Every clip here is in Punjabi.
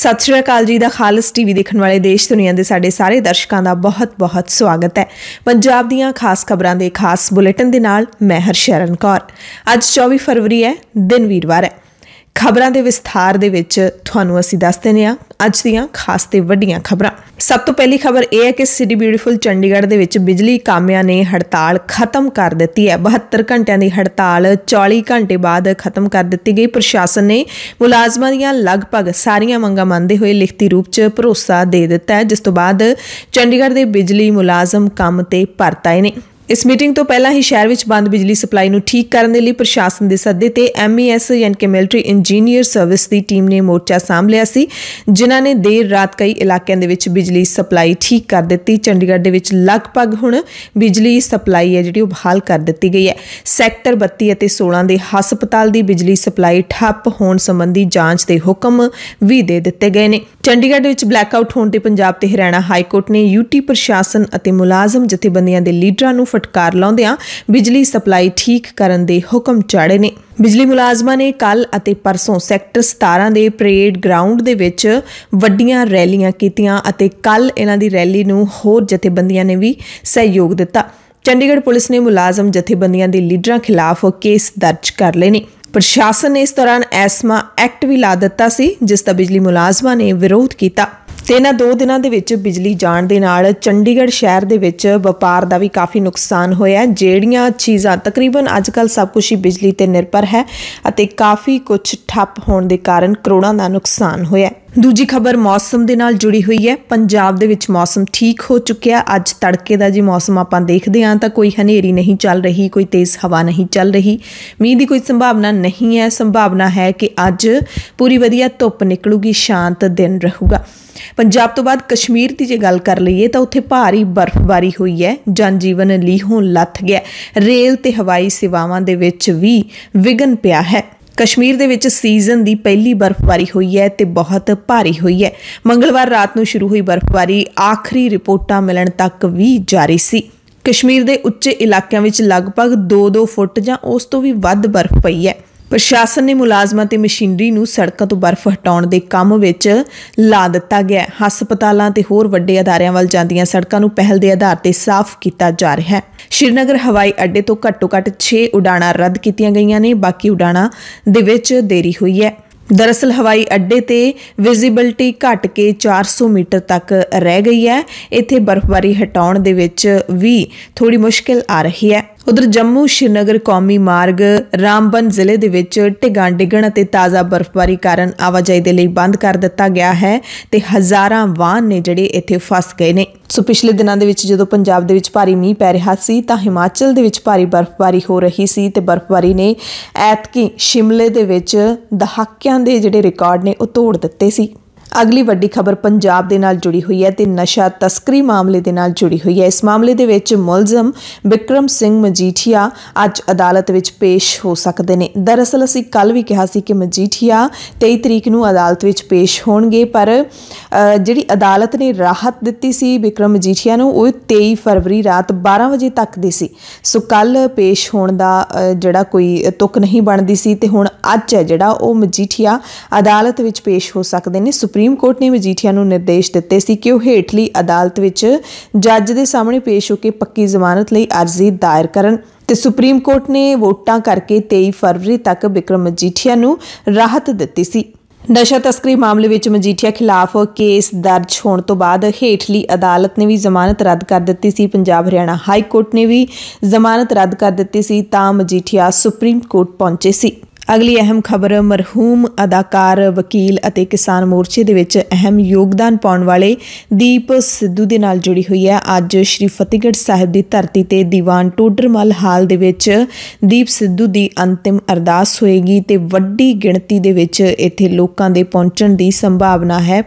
सत श्री अकाल जी दा खालस टीवी देखने वाले देश दुनिया के साडे सारे दर्शकों का बहुत बहुत स्वागत है। पंजाब दीयां खास खबरां दे खास बुलेटिन दे नाल मैं हरशरण कौर। अज 24 फरवरी है, दिन वीरवार है। खबरां दे विस्तार दे विच तुहानूं असीं दस दिंदे हां अज दीयां खास ते वड्डियां खबरां। सब तो पहली खबर यह है कि सिटी ब्यूटीफुल चंडीगढ़ दे विच बिजली कामिਆਂ ने हड़ताल खत्म कर दी है। 72 घंटिਆਂ की हड़ताल 40 घंटे बाद खत्म कर दी गई। प्रशासन ने मुलाजमां दीयां लगभग सारियां मंगां मनदे होए लिखती रूप च भरोसा दे दिता है, जिस तो बाद चंडीगढ़ के बिजली मुलाजम काम ते परत आए ने। इस मीटिंग तो पहला ही शहर में बंद बिजली सप्लाई नूं ठीक करने लई प्रशासन के सद्दे ते MES यानी कि मिलिटरी इंजीनियर सर्विस की टीम ने मोर्चा साम लिया सी, जिन्हां ने देर रात कई इलाकों दे विच बिजली सप्लाई ठीक कर दी। चंडीगढ़ दे विच लगभग हुण बिजली सप्लाई है जिहड़ी बहाल कर दी गई है। सैक्टर 32 और 16 के हस्पताल की बिजली सप्लाई ठप्प होने संबंधी जांच के हुक्म भी दे दिते गए हैं। चंडीगढ़ दे विच ब्लैकआउट होने ते पंजाब ते हरियाणा हाईकोर्ट ने यूटी प्रशासन और मुलाजम जथेबंदियां के लीडरां नूं फटकार लाउंदियां बिजली सप्लाई ठीक करन दे हुक्म चाड़े ने। बिजली मुलाजमां ने कल अते परसों सैक्टर 17 के परेड ग्राउंड दे विच वड्डियां रैलियां कीतियां अते कल इन्हां दी रैली नूं होर जथेबंदियां ने भी सहयोग दिता। चंडीगढ़ पुलिस ने मुलाजम जथेबंदियां दे लीडरां खिलाफ केस दर्ज कर लए ने। प्रशासन ने इस दौरान एस्मा एक्ट भी ला दिता सी, जिसका बिजली मुलाजमां ने विरोध किया। ते इन्हां 2 दिनां दे विच बिजली जाण दे नाल चंडीगढ़ शहर दे विच वपार दा भी काफ़ी नुकसान होया। जेड़ियां चीज़ां तकरीबन अजकल सब कुछ ही बिजली ते निर्भर है अते काफ़ी कुछ ठप्प होने के कारण करोड़ां दा नुकसान होया। दूजी खबर मौसम दे नाल जुड़ी हुई है। पंजाब दे विच मौसम ठीक हो चुकिया। अज तड़के दा जी मौसम आपां देखदे हां तां कोई हनेरी नहीं चल रही, कोई तेज़ हवा नहीं चल रही, मींह की कोई संभावना नहीं है। संभावना है कि अज पूरी वधिया धुप निकलूगी, शांत दिन रहूगा। पंजाब तो बाद कश्मीर की जे गल कर लईए तो उत्थे भारी बर्फबारी हुई है। जनजीवन लीहों लथ गया। रेल ते हवाई सेवावां दे विच भी विघन पिया है। कश्मीर दे विच सीजन की पहली बर्फबारी हुई है ते बहुत भारी हुई है। मंगलवार रात नूं शुरू हुई बर्फबारी आखिरी रिपोर्टां मिलण तक भी जारी सी। कश्मीर के उच्चे इलाकों में लगभग 2-2 फुट जां उस तो भी वध बर्फ पई है। प्रशासन ने मुलाजमां ते मशीनरी नूं सड़कों तो बर्फ हटाउण दे काम विच ला दिता गया। हस्पतालां ते होर वड्डे अदारियां वल जांदियां सड़कां नूं पहल दे आधार ते साफ किया जा रहा है। श्रीनगर हवाई अड्डे तो घट्टो घट्ट 6 उड़ाणां रद्द कीतियां गईयां ने, बाकी उड़ाणां दे विच देरी हुई है। दरअसल हवाई अड्डे ते विजिबिलिटी घट के 400 मीटर तक रह गई है। इत्थे बर्फबारी हटाउण दे विच भी थोड़ी मुश्किल आ रही है। उधर जम्मू श्रीनगर कौमी मार्ग रामबन जिले दे विच ढिगां डिगण ते ताज़ा बर्फबारी कारण आवाजाही दे लई बंद कर दिता गया है ते हज़ारां वाहन ने जिहड़े इत्थे फस गए ने। सो पिछले दिनां दे विच जदों पंजाब दे विच भारी मींह पै रिहा सी तां हिमाचल दे विच भारी बर्फबारी हो रही सी ते बर्फबारी ने ऐतकी शिमले दे विच दहाकिਆਂ दे जिहड़े रिकॉर्ड ने ਉਹ तोड़ दित्ते सी। अगली वड्डी खबर पंजाब दे नाल जुड़ी हुई है ते नशा तस्करी मामले दे नाल जुड़ी हुई है। इस मामले दे विच मुलजम बिक्रम सिंह मजीठिया अज अदालत विच पेश हो सकते हैं। दरअसल असीं कल भी कहा सी कि मजीठिया 23 तरीक नूं अदालत विच पेश होणगे, पर जिहड़ी अदालत ने राहत दित्ती सी बिक्रम मजीठिया नूं वो 23 फरवरी रात 12 बजे तक दी सी। सो कल पेश होण दा जिहड़ा कोई तुक नहीं बनदी सी ते हुण अज है जिहड़ा वो मजीठिया अदालत विच पेश हो सकते हैं। सुप्रीम कोर्ट ने मजीठिया नूं निर्देश दिते सी कि वह हेठली अदालत विच जज के सामने पेश होकर पक्की जमानत लई अर्जी दायर करन ते सुप्रीम कोर्ट ने वोटां करके 23 फरवरी तक बिक्रम मजीठिया नूं राहत दित्ती सी। नशा तस्करी मामले विच मजीठिया खिलाफ केस दर्ज होने तो बाद हेठली अदालत ने भी जमानत रद्द कर दी सी। पंजाब हरियाणा हाई कोर्ट ने भी जमानत रद्द कर दी सी तां मजीठिया सुप्रीम कोर्ट पहुंचे सी। अगली अहम खबर मरहूम अदाकार वकील अते किसान मोर्चे दे विच अहम योगदान पाउण वाले दीप सिद्धू दे नाल जुड़ी हुई है। अज श्री फतेहगढ़ साहिब की धरती ते दीवान टोडरमल हाल दे विच दीप सिद्धू की अंतिम अरदास होएगी ते वड्डी गिणती दे विच इत्थे लोकां दे पहुंचण दी संभावना है।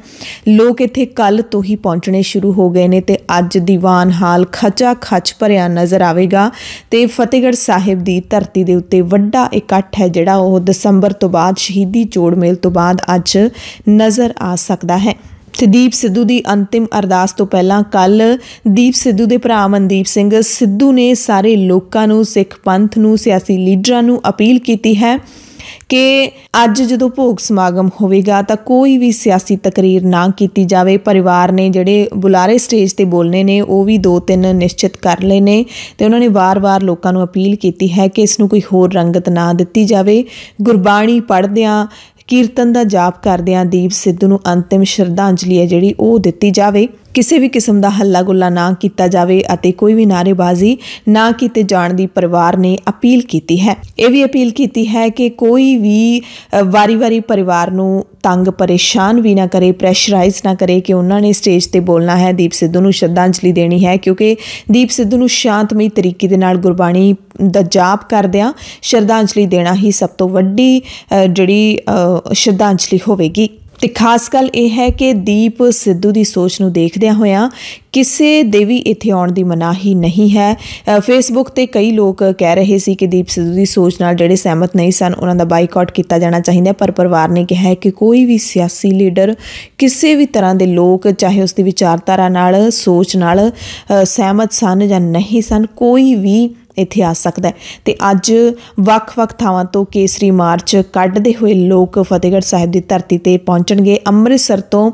लोग इत्थे कल तो ही पहुंचने शुरू हो गए ने ते अज दीवान हाल खचा खच भरिया नज़र आवेगा ते फतेहगढ़ साहिब की धरती दे उत्ते वड्डा इकट्ठ है जिहड़ा दसंबर तो बाद शहीदी जोड़ मेल तो बाद अज नज़र आ सकता है। दीप सिद्धू की अंतिम अरदास तो पहला कल दीप सिद्धू के भरा मनदीप सिंह सिद्धू ने सारे लोगों, सिख पंथ, सियासी लीडरां अपील की है ਕਿ ਅੱਜ ਜਦੋਂ ਭੋਗ ਸਮਾਗਮ ਹੋਵੇਗਾ ਤਾਂ ਕੋਈ ਵੀ ਸਿਆਸੀ ਤਕਰੀਰ ਨਾ ਕੀਤੀ ਜਾਵੇ। ਪਰਿਵਾਰ ਨੇ ਜਿਹੜੇ ਬੁਲਾਰੇ ਸਟੇਜ ਤੇ ਬੋਲਣੇ ਨੇ ਉਹ ਵੀ 2-3 ਨਿਸ਼ਚਿਤ ਕਰ ਲਏ ਨੇ ਤੇ ਉਹਨਾਂ ਨੇ ਵਾਰ-ਵਾਰ ਲੋਕਾਂ ਨੂੰ ਅਪੀਲ ਕੀਤੀ ਹੈ ਕਿ ਇਸ ਨੂੰ ਕੋਈ ਹੋਰ ਰੰਗਤ ਨਾ ਦਿੱਤੀ ਜਾਵੇ। ਗੁਰਬਾਣੀ ਪੜ੍ਹਦਿਆਂ, ਕੀਰਤਨ ਦਾ ਜਾਪ ਕਰਦਿਆਂ ਦੀਪ ਸਿੱਧੂ ਨੂੰ ਅੰਤਿਮ ਸ਼ਰਧਾਂਜਲੀ ਹੈ ਜਿਹੜੀ ਉਹ ਦਿੱਤੀ ਜਾਵੇ। ਕਿਸੇ ਵੀ ਕਿਸਮ ਦਾ ਹੱਲਾ ਗੁੱਲਾ ਨਾ ਕੀਤਾ ਜਾਵੇ ਅਤੇ ਕੋਈ ਵੀ ਨਾਅਰੇਬਾਜ਼ੀ ਨਾ ਕੀਤੇ ਜਾਣ ਦੀ ਪਰਿਵਾਰ ਨੇ ਅਪੀਲ ਕੀਤੀ ਹੈ। ਇਹ ਵੀ ਅਪੀਲ ਕੀਤੀ ਹੈ ਕਿ ਕੋਈ ਵੀ ਵਾਰੀ-ਵਾਰੀ ਪਰਿਵਾਰ ਨੂੰ ਤੰਗ ਪਰੇਸ਼ਾਨ ਵੀ ਨਾ ਕਰੇ, ਪ੍ਰੈਸ਼ਰਾਈਜ਼ ਨਾ ਕਰੇ ਕਿ ਉਹਨਾਂ ਨੇ ਸਟੇਜ ਤੇ ਬੋਲਣਾ ਹੈ, ਦੀਪ ਸਿੱਧੂ ਨੂੰ ਸ਼ਰਧਾਂਜਲੀ ਦੇਣੀ ਹੈ, ਕਿਉਂਕਿ ਦੀਪ ਸਿੱਧੂ ਨੂੰ ਸ਼ਾਂਤਮਈ ਤਰੀਕੇ ਦੇ ਨਾਲ ਗੁਰਬਾਣੀ ਦਾ ਜਾਪ ਕਰਦਿਆਂ ਸ਼ਰਧਾਂਜਲੀ ਦੇਣਾ ਹੀ ਸਭ ਤੋਂ ਵੱਡੀ ਜਿਹੜੀ ਸ਼ਰਧਾਂਜਲੀ ਹੋਵੇਗੀ। ਤੇ ਖਾਸ ਗੱਲ ਇਹ ਹੈ ਕਿ ਦੀਪ ਸਿੱਧੂ ਦੀ ਸੋਚ ਨੂੰ ਦੇਖਦਿਆਂ ਹੋਇਆਂ ਕਿਸੇ ਦੇ ਵੀ ਇੱਥੇ ਆਉਣ ਦੀ ਮਨਾਹੀ ਨਹੀਂ ਹੈ। ਫੇਸਬੁੱਕ ਤੇ ਕਈ ਲੋਕ ਕਹਿ ਰਹੇ ਸੀ ਕਿ ਦੀਪ ਸਿੱਧੂ ਦੀ ਸੋਚ ਨਾਲ ਜਿਹੜੇ ਸਹਿਮਤ ਨਹੀਂ ਸਨ ਉਹਨਾਂ ਦਾ ਬਾਈਕਾਟ ਕੀਤਾ ਜਾਣਾ ਚਾਹੀਦਾ, ਪਰ ਪਰਿਵਾਰ ਨੇ ਕਿਹਾ ਹੈ ਕਿ ਕੋਈ ਵੀ ਸਿਆਸੀ ਲੀਡਰ, ਕਿਸੇ ਵੀ ਤਰ੍ਹਾਂ ਦੇ ਲੋਕ, ਚਾਹੇ ਉਸ ਦੀ ਵਿਚਾਰਧਾਰਾ ਨਾਲ, ਸੋਚ ਨਾਲ ਸਹਿਮਤ ਸਨ ਜਾਂ ਨਹੀਂ ਸਨ, ਕੋਈ ਵੀ ਇੱਥੇ ਆ ਸਕਦਾ ਹੈ। ਤੇ ਅੱਜ ਵੱਖ-ਵੱਖ ਥਾਵਾਂ ਤੋਂ ਕੇਸਰੀ ਮਾਰਚ ਕੱਢਦੇ ਹੋਏ ਲੋਕ ਫਤਿਹਗੜ੍ਹ ਸਾਹਿਬ ਦੀ ਧਰਤੀ ਤੇ ਪਹੁੰਚਣਗੇ। ਅੰਮ੍ਰਿਤਸਰ ਤੋਂ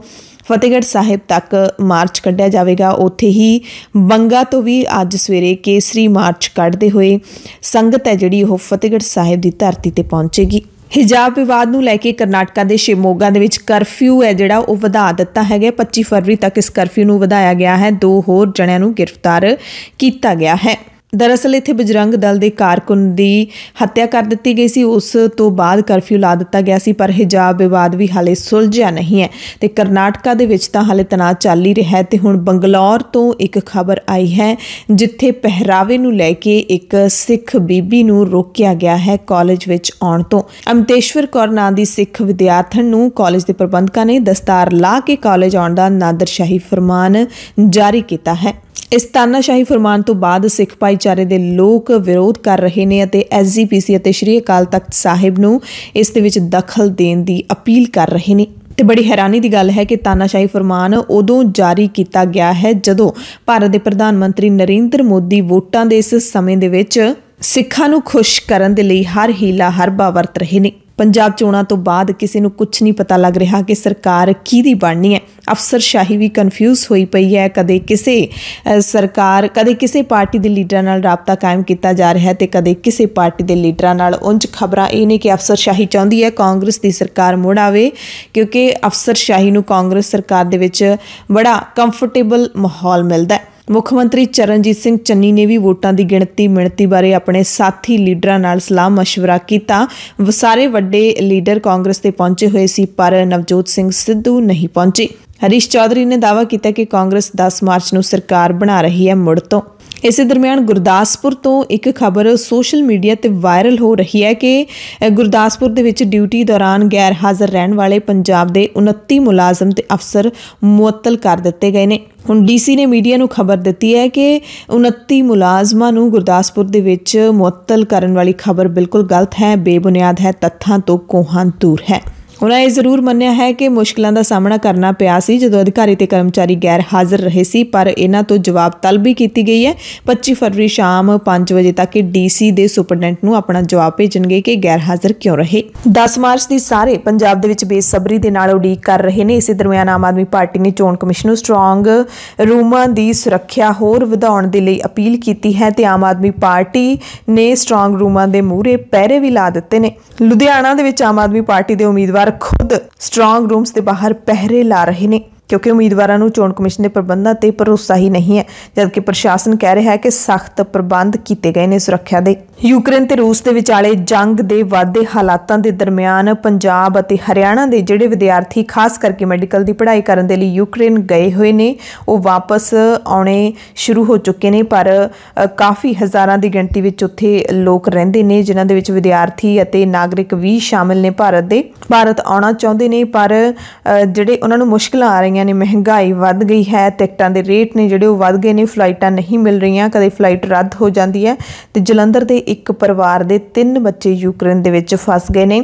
ਫਤਿਹਗੜ੍ਹ ਸਾਹਿਬ ਤੱਕ ਮਾਰਚ ਕੱਢਿਆ ਜਾਵੇਗਾ। ਉੱਥੇ ਹੀ ਬੰਗਾ ਤੋਂ ਵੀ ਅੱਜ ਸਵੇਰੇ ਕੇਸਰੀ ਮਾਰਚ ਕੱਢਦੇ ਹੋਏ ਸੰਗਤ ਹੈ ਜਿਹੜੀ ਉਹ ਫਤਿਹਗੜ੍ਹ ਸਾਹਿਬ ਦੀ ਧਰਤੀ ਤੇ ਪਹੁੰਚੇਗੀ। ਹਿਜਾਬ ਵਿਵਾਦ ਨੂੰ ਲੈ ਕੇ ਕਰਨਾਟਕਾ ਦੇ ਸ਼ਿਵਮੋਗਾ ਦੇ ਵਿੱਚ ਕਰਫਿਊ ਹੈ ਜਿਹੜਾ ਉਹ ਵਧਾ ਦਿੱਤਾ ਹੈਗਾ। 25 ਫਰਵਰੀ ਤੱਕ ਇਸ ਕਰਫਿਊ ਨੂੰ ਵਧਾਇਆ ਗਿਆ ਹੈ। 2 ਹੋਰ ਜਣਿਆਂ ਨੂੰ ਗ੍ਰਿਫਤਾਰ ਕੀਤਾ ਗਿਆ ਹੈ। ਦਰਅਸਲ ਇੱਥੇ ਬਜਰੰਗ ਦਲ ਦੇ ਕਾਰਕੁਨ ਦੀ ਹੱਤਿਆ ਕਰ ਦਿੱਤੀ ਗਈ ਸੀ, ਉਸ ਤੋਂ ਬਾਅਦ ਕਰਫਿਊ ਲਾ ਦਿੱਤਾ ਗਿਆ ਸੀ, ਪਰ ਹਿਜਾਬ ਵਿਵਾਦ ਵੀ ਹਾਲੇ ਸੁਲਝਿਆ ਨਹੀਂ ਹੈ ਤੇ ਕਰਨਾਟਕਾ ਦੇ ਵਿੱਚ ਤਾਂ ਹਾਲੇ ਤਣਾਅ ਚੱਲ ਹੀ ਰਿਹਾ ਹੈ। ਤੇ ਹੁਣ ਬੰਗਲੌਰ ਤੋਂ ਇੱਕ ਖਬਰ ਆਈ ਹੈ ਜਿੱਥੇ ਪਹਿਰਾਵੇ ਨੂੰ ਲੈ ਕੇ ਇੱਕ ਸਿੱਖ ਬੀਬੀ ਨੂੰ ਰੋਕਿਆ ਗਿਆ ਹੈ ਕਾਲਜ ਵਿੱਚ ਆਉਣ ਤੋਂ। ਅਮਤੇਸ਼ਵਰ ਕੌਰ ਨਾਂ ਦੀ ਸਿੱਖ ਵਿਦਿਆਰਥਣ ਨੂੰ ਕਾਲਜ ਦੇ ਪ੍ਰਬੰਧਕਾਂ ਨੇ ਦਸਤਾਰ ਲਾ ਕੇ ਕਾਲਜ ਆਉਣ ਦਾ ਨਾਦਰਸ਼ਾਹੀ ਫਰਮਾਨ ਜਾਰੀ ਕੀਤਾ ਹੈ। ਇਸ ਤਾਨਾਸ਼ਾਹੀ ਫਰਮਾਨ ਤੋਂ ਬਾਅਦ ਸਿੱਖ ਭਾਈਚਾਰੇ ਦੇ ਲੋਕ ਵਿਰੋਧ ਕਰ ਰਹੇ ਨੇ ਅਤੇ SGPC ਅਤੇ ਸ਼੍ਰੀ ਅਕਾਲ ਤਖਤ ਸਾਹਿਬ ਨੂੰ ਇਸ ਦੇ ਵਿੱਚ ਦਖਲ ਦੇਣ ਦੀ ਅਪੀਲ ਕਰ ਰਹੇ ਨੇ। ਤੇ ਬੜੀ ਹੈਰਾਨੀ ਦੀ ਗੱਲ ਹੈ ਕਿ ਤਾਨਾਸ਼ਾਹੀ ਫਰਮਾਨ ਉਦੋਂ ਜਾਰੀ ਕੀਤਾ ਗਿਆ ਹੈ ਜਦੋਂ ਭਾਰਤ ਦੇ ਪ੍ਰਧਾਨ ਮੰਤਰੀ ਨਰਿੰਦਰ ਮੋਦੀ ਵੋਟਾਂ ਦੇ ਇਸ ਸਮੇਂ ਦੇ ਵਿੱਚ ਸਿੱਖਾਂ ਨੂੰ ਖੁਸ਼ ਕਰਨ ਦੇ ਲਈ ਹਰ ਹੀਲਾ ਹਰਬਾ ਵਰਤ ਰਹੇ ਨੇ। ਪੰਜਾਬ ਚੋਣਾਂ ਤੋਂ ਬਾਅਦ ਕਿਸੇ ਨੂੰ ਕੁਝ ਨਹੀਂ ਪਤਾ ਲੱਗ ਰਿਹਾ ਕਿ ਸਰਕਾਰ ਕਿਹਦੀ ਬਣਨੀ ਹੈ। ਅਫਸਰਸ਼ਾਹੀ ਵੀ ਕਨਫਿਊਜ਼ ਹੋਈ ਪਈ ਹੈ। ਕਦੇ ਕਿਸੇ ਪਾਰਟੀ ਦੇ ਲੀਡਰਾਂ ਨਾਲ ਰਾਬਤਾ ਕਾਇਮ ਕੀਤਾ ਜਾ ਰਿਹਾ ਹੈ ਤੇ ਕਦੇ ਕਿਸੇ ਪਾਰਟੀ ਦੇ ਲੀਡਰਾਂ ਨਾਲ। ਉਂਝ ਖਬਰਾਂ ਇਹ ਨੇ ਕਿ ਅਫਸਰਸ਼ਾਹੀ ਚਾਹੁੰਦੀ ਹੈ ਕਾਂਗਰਸ ਦੀ ਸਰਕਾਰ ਮੁੜ ਆਵੇ, ਕਿਉਂਕਿ ਅਫਸਰਸ਼ਾਹੀ ਨੂੰ ਕਾਂਗਰਸ ਸਰਕਾਰ ਦੇ ਵਿੱਚ ਬੜਾ ਕੰਫਰਟੇਬਲ ਮਾਹੌਲ ਮਿਲਦਾ ਹੈ। ਮੁੱਖ ਮੰਤਰੀ ਚਰਨਜੀਤ ਸਿੰਘ ਚੰਨੀ ਨੇ ਵੀ ਵੋਟਾਂ ਦੀ ਮਿਣਤੀ ਬਾਰੇ ਆਪਣੇ ਸਾਥੀ ਲੀਡਰਾਂ ਨਾਲ ਸਲਾਹ ਮਸ਼ਵਰਾ ਕੀਤਾ। ਸਾਰੇ ਵੱਡੇ ਲੀਡਰ ਕਾਂਗਰਸ ਤੇ ਪਹੁੰਚੇ ਹੋਏ ਸੀ, ਪਰ ਨਵਜੋਤ ਸਿੰਘ ਸਿੱਧੂ ਨਹੀਂ ਪਹੁੰਚੇ। ਹਰੀਸ਼ ਚੌਧਰੀ ਨੇ ਦਾਅਵਾ ਕੀਤਾ ਕਿ ਕਾਂਗਰਸ 10 ਮਾਰਚ ਨੂੰ ਸਰਕਾਰ ਬਣਾ ਰਹੀ ਹੈ ਮੁੜ ਤੋਂ। ਇਸੇ ਦਰਮਿਆਨ ਗੁਰਦਾਸਪੁਰ ਤੋਂ ਇੱਕ ਖਬਰ ਸੋਸ਼ਲ ਮੀਡੀਆ ਤੇ ਵਾਇਰਲ ਹੋ ਰਹੀ ਹੈ ਕਿ ਗੁਰਦਾਸਪੁਰ ਦੇ ਵਿੱਚ ਡਿਊਟੀ ਦੌਰਾਨ ਗੈਰ ਹਾਜ਼ਰ ਰਹਿਣ ਵਾਲੇ ਪੰਜਾਬ ਦੇ 29 ਮੁਲਾਜ਼ਮ ਤੇ ਅਫਸਰ ਮੁਅੱਤਲ ਕਰ ਦਿੱਤੇ ਗਏ ਨੇ। ਹੁਣ DC ਨੇ ਮੀਡੀਆ ਨੂੰ ਖਬਰ ਦਿੱਤੀ ਹੈ ਕਿ 29 ਮੁਲਾਜ਼ਮਾਂ ਨੂੰ ਗੁਰਦਾਸਪੁਰ ਦੇ ਵਿੱਚ ਮੁਅੱਤਲ ਕਰਨ ਵਾਲੀ ਖਬਰ ਬਿਲਕੁਲ ਗਲਤ ਹੈ, ਬੇਬੁਨਿਆਦ ਹੈ, ਤੱਥਾਂ ਤੋਂ ਕੋਹਾਂ ਦੂਰ ਹੈ। ਉਹਨਾਂ ਇਹ ਜ਼ਰੂਰ ਮੰਨਿਆ ਹੈ ਕਿ ਮੁਸ਼ਕਿਲਾਂ ਦਾ ਸਾਹਮਣਾ ਕਰਨਾ ਪਿਆ ਸੀ ਜਦੋਂ ਅਧਿਕਾਰੀ ਤੇ ਕਰਮਚਾਰੀ ਗੈਰ ਹਾਜ਼ਰ ਰਹੇ ਸੀ, ਪਰ ਇਹਨਾਂ ਤੋਂ ਜਵਾਬ ਤਲਬੀ ਕੀਤੀ ਗਈ ਹੈ। 25 ਫਰਵਰੀ ਸ਼ਾਮ 5 ਵਜੇ ਤੱਕ DC ਦੇ ਸੁਪਰਡੈਂਟ ਨੂੰ ਆਪਣਾ ਜਵਾਬ ਭੇਜਣਗੇ ਕਿ ਗੈਰ ਹਾਜ਼ਰ ਕਿਉਂ ਰਹੇ। 10 ਮਾਰਚ ਦੀ ਸਾਰੇ ਪੰਜਾਬ ਦੇ ਵਿੱਚ ਬੇਸਬਰੀ ਦੇ ਨਾਲ ਉਡੀਕ ਕਰ ਰਹੇ ਨੇ। ਇਸੇ ਦਰਮਿਆਨ ਆਮ ਆਦਮੀ ਪਾਰਟੀ ਨੇ ਚੋਣ ਕਮਿਸ਼ਨ ਨੂੰ ਸਟਰੋਂਗ ਰੂਮਾਂ ਦੀ ਸੁਰੱਖਿਆ ਹੋਰ ਵਧਾਉਣ ਦੇ ਲਈ ਅਪੀਲ ਕੀਤੀ ਹੈ ਤੇ ਆਮ ਆਦਮੀ ਪਾਰਟੀ ਨੇ ਸਟਰੋਂਗ ਰੂਮਾਂ ਦੇ ਮੂਹਰੇ ਪਹਿਰੇ ਵੀ ਲਾ ਦਿੱਤੇ ਨੇ। ਲੁਧਿਆਣਾ ਦੇ ਵਿੱਚ ਆਮ ਆਦਮੀ ਪਾਰਟੀ ਦੇ ਉਮੀਦਵਾਰ ਖੁਦ ਸਟਰੋਂਗ ਰੂਮਸ ਦੇ ਬਾਹਰ ਪਹਿਰੇ ਲਾ ਰਹੇ ਨੇ ਕਿਉਂਕਿ ਉਮੀਦਵਾਰਾਂ ਨੂੰ ਚੋਣ ਕਮਿਸ਼ਨ ਦੇ ਪ੍ਰਬੰਧਾਂ ਤੇ ਭਰੋਸਾ ਹੀ ਨਹੀਂ ਹੈ, ਜਦਕਿ ਪ੍ਰਸ਼ਾਸਨ ਕਹਿ ਰਿਹਾ ਹੈ ਕਿ ਸਖਤ ਪ੍ਰਬੰਧ ਕੀਤੇ ਗਏ ਨੇ ਸੁਰੱਖਿਆ ਦੇ। ਯੂਕਰੇਨ ਤੇ ਰੂਸ ਦੇ ਵਿਚਾਲੇ ਜੰਗ ਦੇ ਵਾਧੇ ਹਾਲਾਤਾਂ ਦੇ ਦਰਮਿਆਨ ਪੰਜਾਬ ਅਤੇ ਹਰਿਆਣਾ ਦੇ ਜਿਹੜੇ ਵਿਦਿਆਰਥੀ ਖਾਸ ਕਰਕੇ ਮੈਡੀਕਲ ਦੀ ਪੜ੍ਹਾਈ ਕਰਨ ਦੇ ਲਈ ਯੂਕਰੇਨ ਗਏ ਹੋਏ ਨੇ ਉਹ ਵਾਪਸ ਆਉਣੇ ਸ਼ੁਰੂ ਹੋ ਚੁੱਕੇ ਨੇ, ਪਰ ਕਾਫੀ ਹਜ਼ਾਰਾਂ ਦੀ ਗਿਣਤੀ ਵਿੱਚ ਉੱਥੇ ਲੋਕ ਰਹਿੰਦੇ ਨੇ ਜਿਨ੍ਹਾਂ ਦੇ ਵਿੱਚ ਵਿਦਿਆਰਥੀ ਅਤੇ ਨਾਗਰਿਕ ਵੀ ਸ਼ਾਮਿਲ ਨੇ। ਭਾਰਤ ਆਉਣਾ ਚਾਹੁੰਦੇ ਨੇ, ਪਰ ਜਿਹੜੇ ਉਹਨਾਂ ਨੂੰ ਮੁਸ਼ਕਿਲਾਂ ਆ ਰਹੀਆਂ ਨੇ, ਮਹਿੰਗਾਈ ਵੱਧ ਗਈ ਹੈ, ਟਿਕਟਾਂ ਦੇ ਰੇਟ ਨੇ ਜਿਹੜੇ ਉਹ ਵੱਧ ਗਏ ਨੇ, ਫਲਾਈਟਾਂ ਨਹੀਂ ਮਿਲ ਰਹੀਆਂ, ਕਦੇ ਫਲਾਈਟ ਰੱਦ ਹੋ ਜਾਂਦੀ ਹੈ। ਤੇ ਜਲੰਧਰ ਦੇ ਇੱਕ ਪਰਿਵਾਰ ਦੇ 3 ਬੱਚੇ ਯੂਕਰੇਨ ਦੇ ਵਿੱਚ ਫਸ ਗਏ ਨੇ।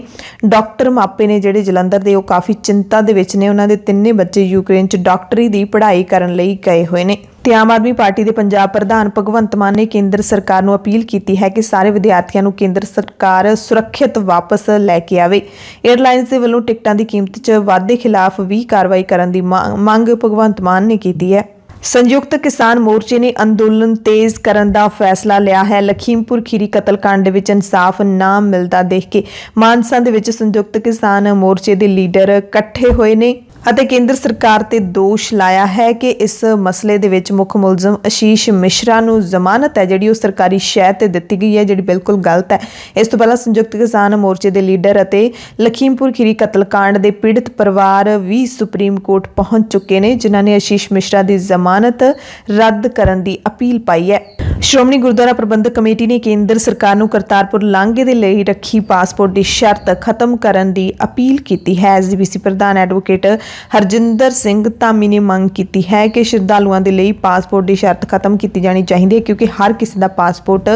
ਡਾਕਟਰ ਮਾਪੇ ਨੇ ਜਿਹੜੇ ਜਲੰਧਰ ਦੇ ਉਹ ਕਾਫੀ ਚਿੰਤਾ ਦੇ ਵਿੱਚ ਨੇ। ਉਹਨਾਂ ਦੇ 3 ਬੱਚੇ ਯੂਕਰੇਨ 'ਚ ਡਾਕਟਰੀ ਦੀ ਪੜ੍ਹਾਈ ਕਰਨ ਲਈ ਗਏ ਹੋਏ ਨੇ। ਤੇ ਆਮ ਆਦਮੀ ਪਾਰਟੀ ਦੇ ਪੰਜਾਬ ਪ੍ਰਧਾਨ ਭਗਵੰਤ ਮਾਨ ਨੇ ਕੇਂਦਰ ਸਰਕਾਰ ਨੂੰ ਅਪੀਲ ਕੀਤੀ ਹੈ ਕਿ ਸਾਰੇ ਵਿਦਿਆਰਥੀਆਂ ਨੂੰ ਕੇਂਦਰ ਸਰਕਾਰ ਸੁਰੱਖਿਅਤ ਵਾਪਸ ਲੈ ਕੇ ਆਵੇ। 에ਅਰਲਾਈਨਸ ਦੇ ਵੱਲੋਂ ਟਿਕਟਾਂ ਦੀ ਕੀਮਤ 'ਚ ਵਾਧੇ ਖਿਲਾਫ ਵੀ ਕਾਰਵਾਈ ਕਰਨ ਦੀ ਮੰਗ ਭਗਵੰਤ ਮਾਨ ਨੇ ਕੀਤੀ ਹੈ। ਸੰਯੁਕਤ ਕਿਸਾਨ ਮੋਰਚੇ ਨੇ ਅੰਦੋਲਨ ਤੇਜ਼ ਕਰਨ ਦਾ ਫੈਸਲਾ ਲਿਆ ਹੈ। ਲਖੀਮਪੁਰ ਖੀਰੀ ਕਤਲकांड ਦੇ ਵਿੱਚ ਇਨਸਾਫ ਨਾ ਮਿਲਦਾ ਦੇਖ ਕੇ ਮਾਨਸਾ ਦੇ ਵਿੱਚ ਸੰਯੁਕਤ ਕਿਸਾਨ ਮੋਰਚੇ ਦੇ ਲੀਡਰ ਇਕੱਠੇ ਹੋਏ ਨੇ ਅਤੇ ਕੇਂਦਰ ਸਰਕਾਰ ਤੇ ਦੋਸ਼ ਲਾਇਆ ਹੈ ਕਿ ਇਸ ਮਸਲੇ ਦੇ ਵਿੱਚ ਮੁੱਖ ਮੁਲਜ਼ਮ ਆਸ਼ੀਸ਼ ਮਿਸ਼ਰਾ ਨੂੰ ਜ਼ਮਾਨਤ ਹੈ ਜਿਹੜੀ ਉਹ ਸਰਕਾਰੀ ਸ਼ਹਿ ਤੇ ਦਿੱਤੀ ਗਈ ਹੈ, ਜਿਹੜੀ ਬਿਲਕੁਲ ਗਲਤ ਹੈ। ਇਸ ਤੋਂ ਪਹਿਲਾਂ ਸੰਯੁਕਤ ਕਿਸਾਨ ਮੋਰਚੇ ਦੇ ਲੀਡਰ ਅਤੇ ਲਖੀਮਪੁਰ ਖੀਰੀ ਕਤਲकांड ਦੇ ਪੀੜਤ ਪਰਿਵਾਰ ਵੀ ਸੁਪਰੀਮ ਕੋਰਟ ਪਹੁੰਚ ਚੁੱਕੇ ਨੇ, ਜਿਨ੍ਹਾਂ ਨੇ ਆਸ਼ੀਸ਼ ਮਿਸ਼ਰਾ ਦੀ ਜ਼ਮਾਨਤ ਰੱਦ ਕਰਨ ਦੀ ਅਪੀਲ ਪਾਈ ਹੈ। ਸ਼੍ਰੋਮਣੀ ਗੁਰਦੁਆਰਾ ਪ੍ਰਬੰਧਕ ਕਮੇਟੀ ਨੇ ਕੇਂਦਰ ਸਰਕਾਰ ਨੂੰ ਕਰਤਾਰਪੁਰ ਲਾਂਘੇ ਦੇ ਲਈ ਰੱਖੀ ਪਾਸਪੋਰਟ ਦੀ ਸ਼ਰਤ ਖਤਮ ਕਰਨ ਦੀ ਅਪੀਲ ਕੀਤੀ ਹੈ। ਐਸਜੀਪੀਸੀ ਪ੍ਰਧਾਨ ਐਡਵੋਕੇਟ ਹਰਜਿੰਦਰ ਸਿੰਘ ਧਾਮੀ ਨੇ ਮੰਗ ਕੀਤੀ ਹੈ ਕਿ ਸ਼ਰਧਾਲੂਆਂ ਦੇ ਲਈ ਪਾਸਪੋਰਟ ਦੀ ਸ਼ਰਤ ਖਤਮ ਕੀਤੀ ਜਾਣੀ ਚਾਹੀਦੀ ਹੈ, ਕਿਉਂਕਿ ਹਰ ਕਿਸੇ ਦਾ ਪਾਸਪੋਰਟ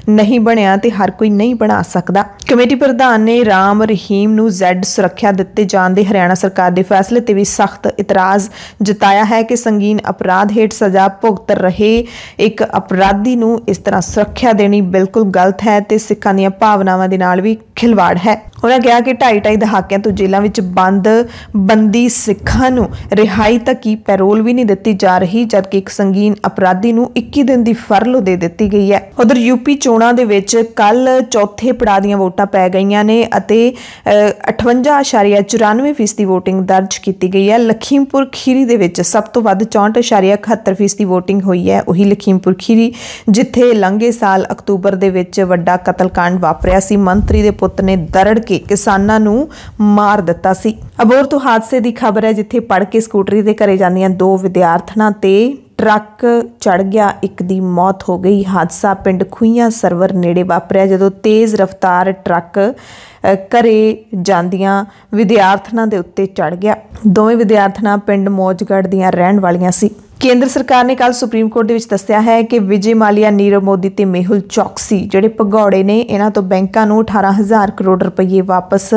ਨਹੀਂ ਬਣਿਆ ਤੇ ਹਰ ਕੋਈ ਨਹੀਂ ਬਣਾ ਸਕਦਾ। ਕਮੇਟੀ ਪ੍ਰਧਾਨ ਨੇ ਰਾਮ ਰਹੀਮ ਨੂੰ ਜ਼ੈਡ ਸੁਰੱਖਿਆ ਦਿੱਤੇ ਜਾਣ ਦੇ ਹਰਿਆਣਾ ਸਰਕਾਰ ਦੇ ਫੈਸਲੇ ਤੇ ਵੀ ਸਖਤ ਇਤਰਾਜ਼ ਜਤਾਇਆ ਹੈ ਕਿ ਸੰਗੀਨ ਅਪਰਾਧ ਹੇਠ ਸਜ਼ਾ ਭੁਗਤ ਰਹੇ ਇੱਕ ਅਪਰਾਧੀ ਨੂੰ ਇਸ ਤਰ੍ਹਾਂ ਸੁਰੱਖਿਆ ਦੇਣੀ ਬਿਲਕੁਲ ਗਲਤ ਹੈ ਤੇ ਸਿੱਖਾਂ ਦੀਆਂ ਭਾਵਨਾਵਾਂ ਦੇ ਨਾਲ ਵੀ ਖਿਲਵਾੜ ਹੈ। ਉਹਨਾਂ ਕਿਹਾ ਕਿ 2.5 ਦਹਾਕਿਆਂ ਤੋਂ ਜੇਲ੍ਹਾਂ ਵਿੱਚ ਬੰਦੀ ਸਿੱਖਾਂ ਨੂੰ ਰਿਹਾਈ ਤੱਕ ਹੀ ਪੈਰੋਲ ਵੀ ਨਹੀਂ ਦਿੱਤੀ ਜਾ ਰਹੀ, ਜਦਕਿ ਇੱਕ ਸੰਗੀਨ ਅਪਰਾਧੀ ਨੂੰ 21 ਦਿਨ ਦੀ ਫਰਲੋ ਦੇ ਦਿੱਤੀ ਗਈ ਹੈ। ਉਧਰ ਯੂਪੀ ਚੋਣਾਂ ਦੇ ਵਿੱਚ ਕੱਲ ਚੌਥੇ ਪੜਾਅ ਦੀਆਂ ਵੋਟਾਂ ਪੈ ਗਈਆਂ ਨੇ ਅਤੇ 58.94% ਵੋਟਿੰਗ ਦਰਜ ਕੀਤੀ ਗਈ ਹੈ। ਲਖੀਮਪੁਰ ਖੀਰੀ ਦੇ ਵਿੱਚ ਸਭ ਤੋਂ ਵੱਧ 64.71% ਵੋਟਿੰਗ ਹੋਈ ਹੈ। ਉਹੀ ਲਖੀਮਪੁਰ ਖੀਰੀ ਜਿੱਥੇ ਲੰਘੇ ਸਾਲ ਅਕਤੂਬਰ ਦੇ ਵਿੱਚ ਵੱਡਾ ਕਤਲकांड ਵਾਪਰਿਆ ਸੀ। ਮੰਤਰੀ ਦੇ ਪੁੱਤ ਨੇ ਦਰੜ ਕੇ ਕਿਸਾਨਾਂ ਨੂੰ ਮਾਰ ਦਿੱਤਾ ਸੀ। ਅਬੋਹਰ ਤੋਂ ਹਾਦਸੇ ਦੀ ਖਬਰ ਹੈ, ਜਿੱਥੇ ਪੜ ਕੇ ਸਕੂਟਰੀ ਤੇ ਘਰੇ ਜਾਂਦੀਆਂ 2 ਵਿਦਿਆਰਥਣਾਂ ਤੇ ਟਰੱਕ ਚੜ ਗਿਆ, ਇੱਕ ਦੀ ਮੌਤ ਹੋ ਗਈ। ਹਾਦਸਾ ਪਿੰਡ ਖੂਹੀਆਂ ਸਰਵਰ ਨੇੜੇ ਵਾਪਰਿਆ ਜਦੋਂ ਤੇਜ਼ ਰਫ਼ਤਾਰ ਟਰੱਕ ਘਰੇ ਜਾਂਦੀਆਂ ਵਿਦਿਆਰਥਣਾਂ ਦੇ ਉੱਤੇ ਚੜ ਗਿਆ। ਦੋਵੇਂ ਵਿਦਿਆਰਥਣਾਂ ਪਿੰਡ ਮੌਜਗੜ੍ਹ ਦੀਆਂ ਰਹਿਣ ਵਾਲੀਆਂ ਸੀ। ਕੇਂਦਰ ਸਰਕਾਰ ਨੇ ਕੱਲ ਸੁਪਰੀਮ ਕੋਰਟ ਦੇ ਵਿੱਚ ਦੱਸਿਆ ਹੈ ਕਿ ਵਿਜੇ ਮਾਲੀਆ, ਨੀਰਵ ਮੋਦੀ ਤੇ ਮੇਹੁਲ ਚੌਕਸੀ ਜਿਹੜੇ ਭਗੌੜੇ ਨੇ, ਇਹਨਾਂ ਤੋਂ ਬੈਂਕਾਂ ਨੂੰ 18,000 ਕਰੋੜ ਰੁਪਏ ਵਾਪਸ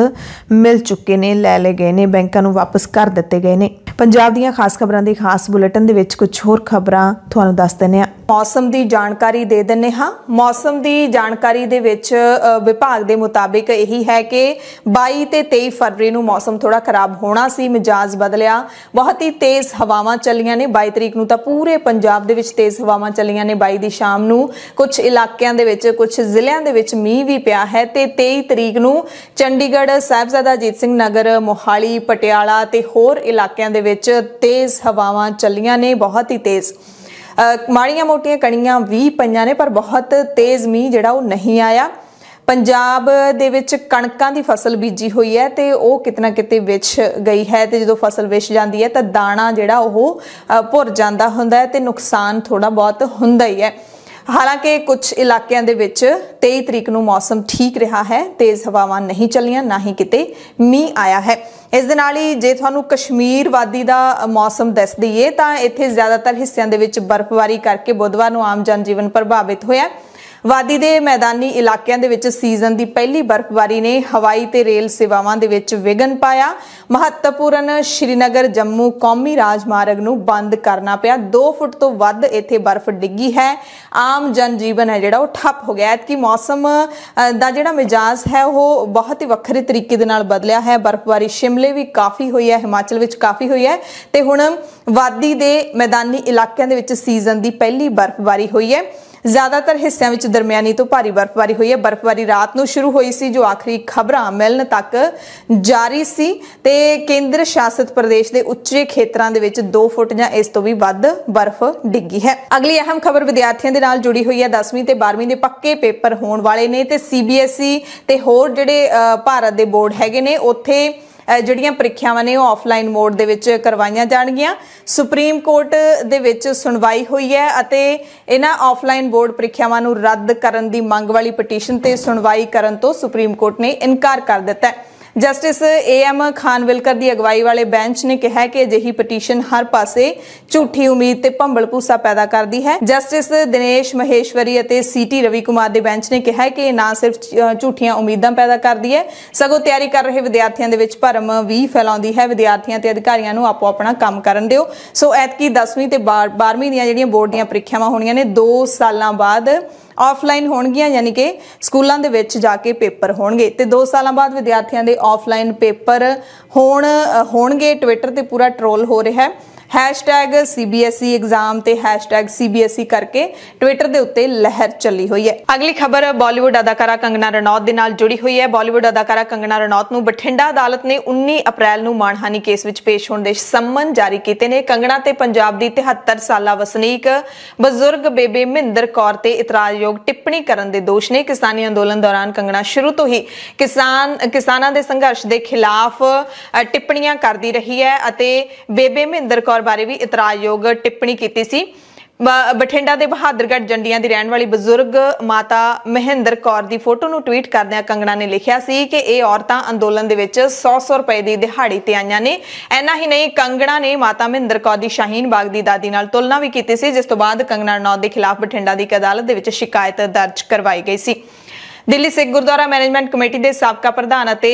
ਮਿਲ ਚੁੱਕੇ ਨੇ, ਲੈ ਲਏ ਗਏ ਨੇ, ਬੈਂਕਾਂ ਨੂੰ ਵਾਪਸ ਕਰ ਦਿੱਤੇ ਗਏ ਨੇ। ਪੰਜਾਬ ਦੀਆਂ ਖਾਸ ਖਬਰਾਂ ਦੇ ਖਾਸ ਬੁਲੇਟਿਨ ਦੇ ਵਿੱਚ ਕੁਝ ਹੋਰ ਖਬਰਾਂ ਤੁਹਾਨੂੰ ਦੱਸ ਦਿੰਦੇ ਹਾਂ। ਮੌਸਮ ਦੀ ਜਾਣਕਾਰੀ ਦੇ ਦਿੰਦੇ ਹਾਂ। ਮੌਸਮ ਦੀ ਜਾਣਕਾਰੀ ਦੇ ਵਿੱਚ ਵਿਭਾਗ ਦੇ ਮੁਤਾਬਿਕ ਇਹੀ ਹੈ ਕਿ 22 ਤੇ 23 ਫਰਵਰੀ ਨੂੰ ਮੌਸਮ ਥੋੜਾ ਖਰਾਬ ਹੋਣਾ ਸੀ, ਮਿਜਾਜ਼ ਬਦਲਿਆ, ਬਹੁਤ ਹੀ ਤੇਜ਼ ਹਵਾਵਾਂ ਚੱਲੀਆਂ ਨੇ। 22 ਤਰੀਕ ਨੂੰ ਤਾਂ ਪੂਰੇ ਪੰਜਾਬ ਦੇ ਵਿੱਚ ਤੇਜ਼ ਹਵਾਵਾਂ ਚੱਲੀਆਂ ਨੇ। 22 ਦੀ ਸ਼ਾਮ ਨੂੰ ਕੁਝ ਇਲਾਕਿਆਂ ਦੇ ਵਿੱਚ, ਕੁਝ ਜ਼ਿਲ੍ਹਿਆਂ ਦੇ ਵਿੱਚ ਮੀਂਹ ਵੀ ਪਿਆ ਹੈ ਤੇ 23 ਤਰੀਕ ਨੂੰ ਚੰਡੀਗੜ੍ਹ, ਸਾਹਿਬਜ਼ਾਦਾ ਅਜੀਤ ਸਿੰਘ ਨਗਰ, ਮੋਹਾਲੀ, ਪਟਿਆਲਾ ਤੇ ਹੋਰ ਇਲਾਕਿਆਂ ਦੇ ਵਿੱਚ ਤੇਜ਼ ਹਵਾਵਾਂ ਚੱਲੀਆਂ ਨੇ, ਬਹੁਤ ਹੀ ਤੇਜ਼। ਮਾੜੀਆਂ ਮੋਟੀਆਂ ਕਣੀਆਂ ਵੀ ਪਈਆਂ ਨੇ, ਪਰ ਬਹੁਤ ਤੇਜ਼ ਮੀਂਹ ਜਿਹੜਾ ਉਹ ਨਹੀਂ ਆਇਆ। ਪੰਜਾਬ ਦੇ ਵਿੱਚ ਕਣਕਾਂ ਦੀ ਫਸਲ ਬੀਜੀ ਹੋਈ ਹੈ ਤੇ ਉਹ ਕਿਤੇ ਨਾ ਕਿਤੇ ਵਿਛ ਗਈ ਹੈ ਤੇ ਜਦੋਂ ਫਸਲ ਵਿਛ ਜਾਂਦੀ ਹੈ ਤਾਂ ਦਾਣਾ ਜਿਹੜਾ ਉਹ ਭੁਰ ਜਾਂਦਾ ਹੁੰਦਾ ਹੈ ਤੇ ਨੁਕਸਾਨ ਥੋੜਾ ਬਹੁਤ ਹੁੰਦਾ ਹੀ ਹੈ। ਹਾਲਾਂਕਿ ਕੁਝ ਇਲਾਕਿਆਂ ਦੇ ਵਿੱਚ 23 ਤਰੀਕ ਨੂੰ ਮੌਸਮ ਠੀਕ ਰਿਹਾ ਹੈ, ਤੇਜ਼ ਹਵਾਵਾਂ ਨਹੀਂ ਚੱਲੀਆਂ, ਨਾ ਹੀ ਕਿਤੇ ਮੀਂਹ ਆਇਆ ਹੈ। ਇਸ ਦੇ ਨਾਲ ਹੀ ਜੇ ਤੁਹਾਨੂੰ ਕਸ਼ਮੀਰ ਵਾਦੀ ਦਾ ਮੌਸਮ ਦੱਸ ਦਈਏ ਤਾਂ ਇੱਥੇ ਜ਼ਿਆਦਾਤਰ ਹਿੱਸਿਆਂ ਦੇ ਵਿੱਚ ਬਰਫ਼ਬਾਰੀ ਕਰਕੇ ਬੁੱਧਵਾਰ ਨੂੰ ਆਮ ਜਨਜੀਵਨ ਪ੍ਰਭਾਵਿਤ ਹੋਇਆ। ਵਾਦੀ ਦੇ ਮੈਦਾਨੀ ਇਲਾਕਿਆਂ ਦੇ ਵਿੱਚ ਸੀਜ਼ਨ ਦੀ ਪਹਿਲੀ ਬਰਫ਼ਬਾਰੀ ਨੇ ਹਵਾਈ ਤੇ ਰੇਲ ਸੇਵਾਵਾਂ ਦੇ ਵਿੱਚ ਵਿਘਨ ਪਾਇਆ। ਮਹੱਤਵਪੂਰਨ ਸ਼੍ਰੀਨਗਰ ਜੰਮੂ ਕੌਮੀ ਰਾਜਮਾਰਗ ਨੂੰ ਬੰਦ ਕਰਨਾ ਪਿਆ। 2 ਫੁੱਟ ਤੋਂ ਵੱਧ ਇੱਥੇ ਬਰਫ਼ ਡਿੱਗੀ ਹੈ। ਆਮ ਜਨਜੀਵਨ ਹੈ ਜਿਹੜਾ ਉਹ ਠੱਪ ਹੋ ਗਿਆ। ਕਿ ਮੌਸਮ ਦਾ ਜਿਹੜਾ ਮਿਜਾਜ਼ ਹੈ ਉਹ ਬਹੁਤ ਹੀ ਵੱਖਰੇ ਤਰੀਕੇ ਦੇ ਨਾਲ ਬਦਲਿਆ ਹੈ। ਬਰਫ਼ਬਾਰੀ ਸ਼ਿਮਲੇ ਵੀ ਕਾਫੀ ਹੋਈ ਹੈ, ਹਿਮਾਚਲ ਵਿੱਚ ਕਾਫੀ ਹੋਈ ਹੈ ਤੇ ਹੁਣ ਵਾਦੀ ਦੇ ਮੈਦਾਨੀ ਇਲਾਕਿਆਂ ਦੇ ਵਿੱਚ ਸੀਜ਼ਨ ਦੀ ਪਹਿਲੀ ਬਰਫ਼ਬਾਰੀ ਹੋਈ ਹੈ। ਜ਼ਿਆਦਾਤਰ ਹਿੱਸਿਆਂ ਵਿੱਚ ਦਰਮਿਆਨੀ ਤੋਂ ਭਾਰੀ ਬਰਫ਼ਬਾਰੀ ਹੋਈ ਹੈ। ਬਰਫ਼ਬਾਰੀ ਰਾਤ ਨੂੰ ਸ਼ੁਰੂ ਹੋਈ ਸੀ, ਜੋ ਆਖਰੀ ਖਬਰਾਂ ਮਿਲਣ ਤੱਕ ਜਾਰੀ ਸੀ ਤੇ ਕੇਂਦਰ ਸ਼ਾਸਿਤ ਪ੍ਰਦੇਸ਼ ਦੇ ਉੱਚੇ ਖੇਤਰਾਂ ਦੇ ਵਿੱਚ 2 ਫੁੱਟ ਜਾਂ ਇਸ ਤੋਂ ਵੀ ਵੱਧ ਬਰਫ਼ ਡਿੱਗੀ ਹੈ। ਅਗਲੀ ਅਹਿਮ ਖਬਰ ਵਿਦਿਆਰਥੀਆਂ ਦੇ ਨਾਲ ਜੁੜੀ ਹੋਈ ਹੈ। 10ਵੀਂ ਤੇ 12ਵੀਂ ਦੇ ਪੱਕੇ ਪੇਪਰ ਹੋਣ ਵਾਲੇ ਨੇ ਤੇ CBSE ਤੇ ਹੋਰ ਜਿਹੜੇ ਭਾਰਤ ਦੇ ਬੋਰਡ ਹੈਗੇ ਨੇ ਉੱਥੇ ਜਿਹੜੀਆਂ ਪ੍ਰੀਖਿਆਵਾਂ ਨੇ ਉਹ ਆਫਲਾਈਨ ਮੋਡ ਦੇ ਵਿੱਚ ਕਰਵਾਈਆਂ ਜਾਣਗੀਆਂ। ਸੁਪਰੀਮ ਕੋਰਟ ਦੇ ਵਿੱਚ ਸੁਣਵਾਈ ਹੋਈ ਹੈ ਅਤੇ ਇਹਨਾਂ ਆਫਲਾਈਨ ਬੋਰਡ ਪ੍ਰੀਖਿਆਵਾਂ ਨੂੰ ਰੱਦ ਕਰਨ ਦੀ ਮੰਗ ਵਾਲੀ ਪਟੀਸ਼ਨ ਤੇ ਸੁਣਵਾਈ ਕਰਨ ਤੋਂ ਸੁਪਰੀਮ ਕੋਰਟ ਨੇ ਇਨਕਾਰ ਕਰ ਦਿੱਤਾ ਹੈ। ਜਸਟਿਸ AM ਖਾਨਵਿਲਕਰ ਦੀ ਅਗਵਾਈ ਵਾਲੇ ਬੈਂਚ ਨੇ ਕਿਹਾ ਕਿ ਅਜਿਹੀ ਪਟੀਸ਼ਨ ਹਰ ਪਾਸੇ ਝੂਠੀ ਉਮੀਦ ਤੇ ਭੰਬਲ ਭੂਸਾ ਪੈਦਾ ਕਰਦੀ ਹੈ। ਜਸਟਿਸ ਦਿਨੇਸ਼ ਮਹੇਸ਼ਵਰੀ ਅਤੇ CT ਰਵੀ ਕੁਮਾਰ ਦੇ ਬੈਂਚ ਨੇ ਕਿਹਾ ਕਿ ਇਹ ਨਾ ਸਿਰਫ ਝੂਠੀਆਂ ਉਮੀਦਾਂ ਪੈਦਾ ਕਰਦੀ ਹੈ, ਸਗੋਂ ਤਿਆਰੀ ਕਰ ਰਹੇ ਵਿਦਿਆਰਥੀਆਂ ਦੇ ਵਿੱਚ ਭਰਮ ਵੀ ਫੈਲਾਉਂਦੀ ਹੈ। ਵਿਦਿਆਰਥੀਆਂ ਤੇ ਅਧਿਕਾਰੀਆਂ ਨੂੰ ਆਪੋ ਆਪਣਾ ਕੰਮ ਕਰਨ ਦਿਓ। ਸੋ ਐਤਕੀ 10ਵੀਂ ਤੇ 12ਵੀਂ ਦੀਆਂ ਜਿਹੜੀਆਂ ਬੋਰਡ ਦੀਆਂ ਪ੍ਰੀਖਿਆਵਾਂ ਹੋਣੀਆਂ ਨੇ 2 ਸਾਲਾਂ ਬਾਅਦ ਆਫਲਾਈਨ ਹੋਣਗੀਆਂ, ਯਾਨੀ कि ਸਕੂਲਾਂ ਦੇ ਵਿੱਚ ਜਾ ਕੇ ਪੇਪਰ ਹੋਣਗੇ ਤੇ 2 ਸਾਲਾਂ ਬਾਅਦ ਵਿਦਿਆਰਥੀਆਂ ਦੇ ਆਫਲਾਈਨ ਪੇਪਰ ਹੋਣਗੇ। ਟਵਿੱਟਰ ਤੇ ਪੂਰਾ ਟ੍ਰੋਲ ਹੋ ਰਿਹਾ ਹੈ। #CBSE एग्जाम ਤੇ #CBSE करके ट्विटर ਦੇ ਉੱਤੇ ਲਹਿਰ ਚੱਲੀ ਹੋਈ ਹੈ। ਅਗਲੀ ਖਬਰ ਬਾਲੀਵੁੱਡ ਅਦਾਕਾਰਾ ਕੰਗਨਾ ਰਣੌਤ ਦੇ ਨਾਲ ਜੁੜੀ ਹੋਈ ਹੈ। ਬਾਲੀਵੁੱਡ ਅਦਾਕਾਰਾ ਕੰਗਨਾ ਰਣੌਤ ਨੂੰ ਬਠਿੰਡਾ ਅਦਾਲਤ ਨੇ 19 ਅਪ੍ਰੈਲ ਨੂੰ ਮਾਣਹਾਨੀ ਕੇਸ ਵਿੱਚ ਪੇਸ਼ ਹੋਣ ਦੇ ਸੰਮਨ ਜਾਰੀ ਕੀਤੇ ਨੇ। ਕੰਗਨਾ ਤੇ ਪੰਜਾਬ ਦੀ 73 ਸਾਲਾ ਵਸਨੀਕ ਬਜ਼ੁਰਗ ਬੇਬੇ ਮਹਿੰਦਰ ਕੌਰ ਤੇ ਇਤਰਾਜ਼ਯੋਗ ਟਿੱਪਣੀ ਕਰਨ ਦੇ ਦੋਸ਼ ਨੇ। ਕਿਸਾਨੀ ਅੰਦੋਲਨ ਦੌਰਾਨ ਕੰਗਨਾ ਸ਼ੁਰੂ ਤੋਂ ਹੀ ਕਿਸਾਨਾਂ ਦੇ ਸੰਘਰਸ਼ ਦੇ ਖਿਲਾਫ ਟਿੱਪਣੀਆਂ ਕਰਦੀ ਰਹੀ ਹੈ ਅਤੇ ਬੇਬੇ ਮਹਿੰਦਰ ਕੌਰ ਬਾਰੇ ਵੀ ਇਤਰਾਜ਼ਯੋਗ ਟਿੱਪਣੀ ਕੀਤੀ ਸੀ। ਬਠਿੰਡਾ ਦੇ ਬਹਾਦਰਗੜ੍ਹ ਜੰਡੀਆਂ ਦੀ ਰਹਿਣ ਵਾਲੀ ਬਜ਼ੁਰਗ ਮਾਤਾ ਮਹਿੰਦਰ ਕੌਰ ਦੀ ਫੋਟੋ ਨੂੰ ਟਵੀਟ ਕਰਦਿਆਂ ਕੰਗਨਾ ਨੇ ਲਿਖਿਆ ਸੀ ਕਿ ਇਹ ਔਰਤਾਂ ਅੰਦੋਲਨ ਦੇ ਵਿੱਚ 100 ਰੁਪਏ ਦੀ ਦਿਹਾੜੀ ਤੇ ਆਈਆਂ ਨੇ। ਇੰਨਾ ਹੀ ਨਹੀਂ, ਕੰਗਨਾ ਨੇ ਮਾਤਾ ਮਹਿੰਦਰ ਕੌਰ ਦੀ ਸ਼ਾਹੀਨ ਬਾਗ ਦੀ ਦਾਦੀ ਨਾਲ ਤੁਲਨਾ ਵੀ ਕੀਤੀ ਸੀ, ਜਿਸ ਤੋਂ ਬਾਅਦ ਕੰਗਨਾ ਰਣੌਤ ਦੇ ਖਿਲਾਫ ਬਠਿੰਡਾ ਦੀ ਇੱਕ ਅਦਾਲਤ ਦੇ ਵਿੱਚ ਸ਼ਿਕਾਇਤ ਦਰਜ ਕਰਵਾਈ ਗਈ ਸੀ। ਦਿੱਲੀ ਸਿੱਖ ਗੁਰਦੁਆਰਾ ਮੈਨੇਜਮੈਂਟ ਕਮੇਟੀ ਦੇ ਸਾਬਕਾ ਪ੍ਰਧਾਨ ਅਤੇ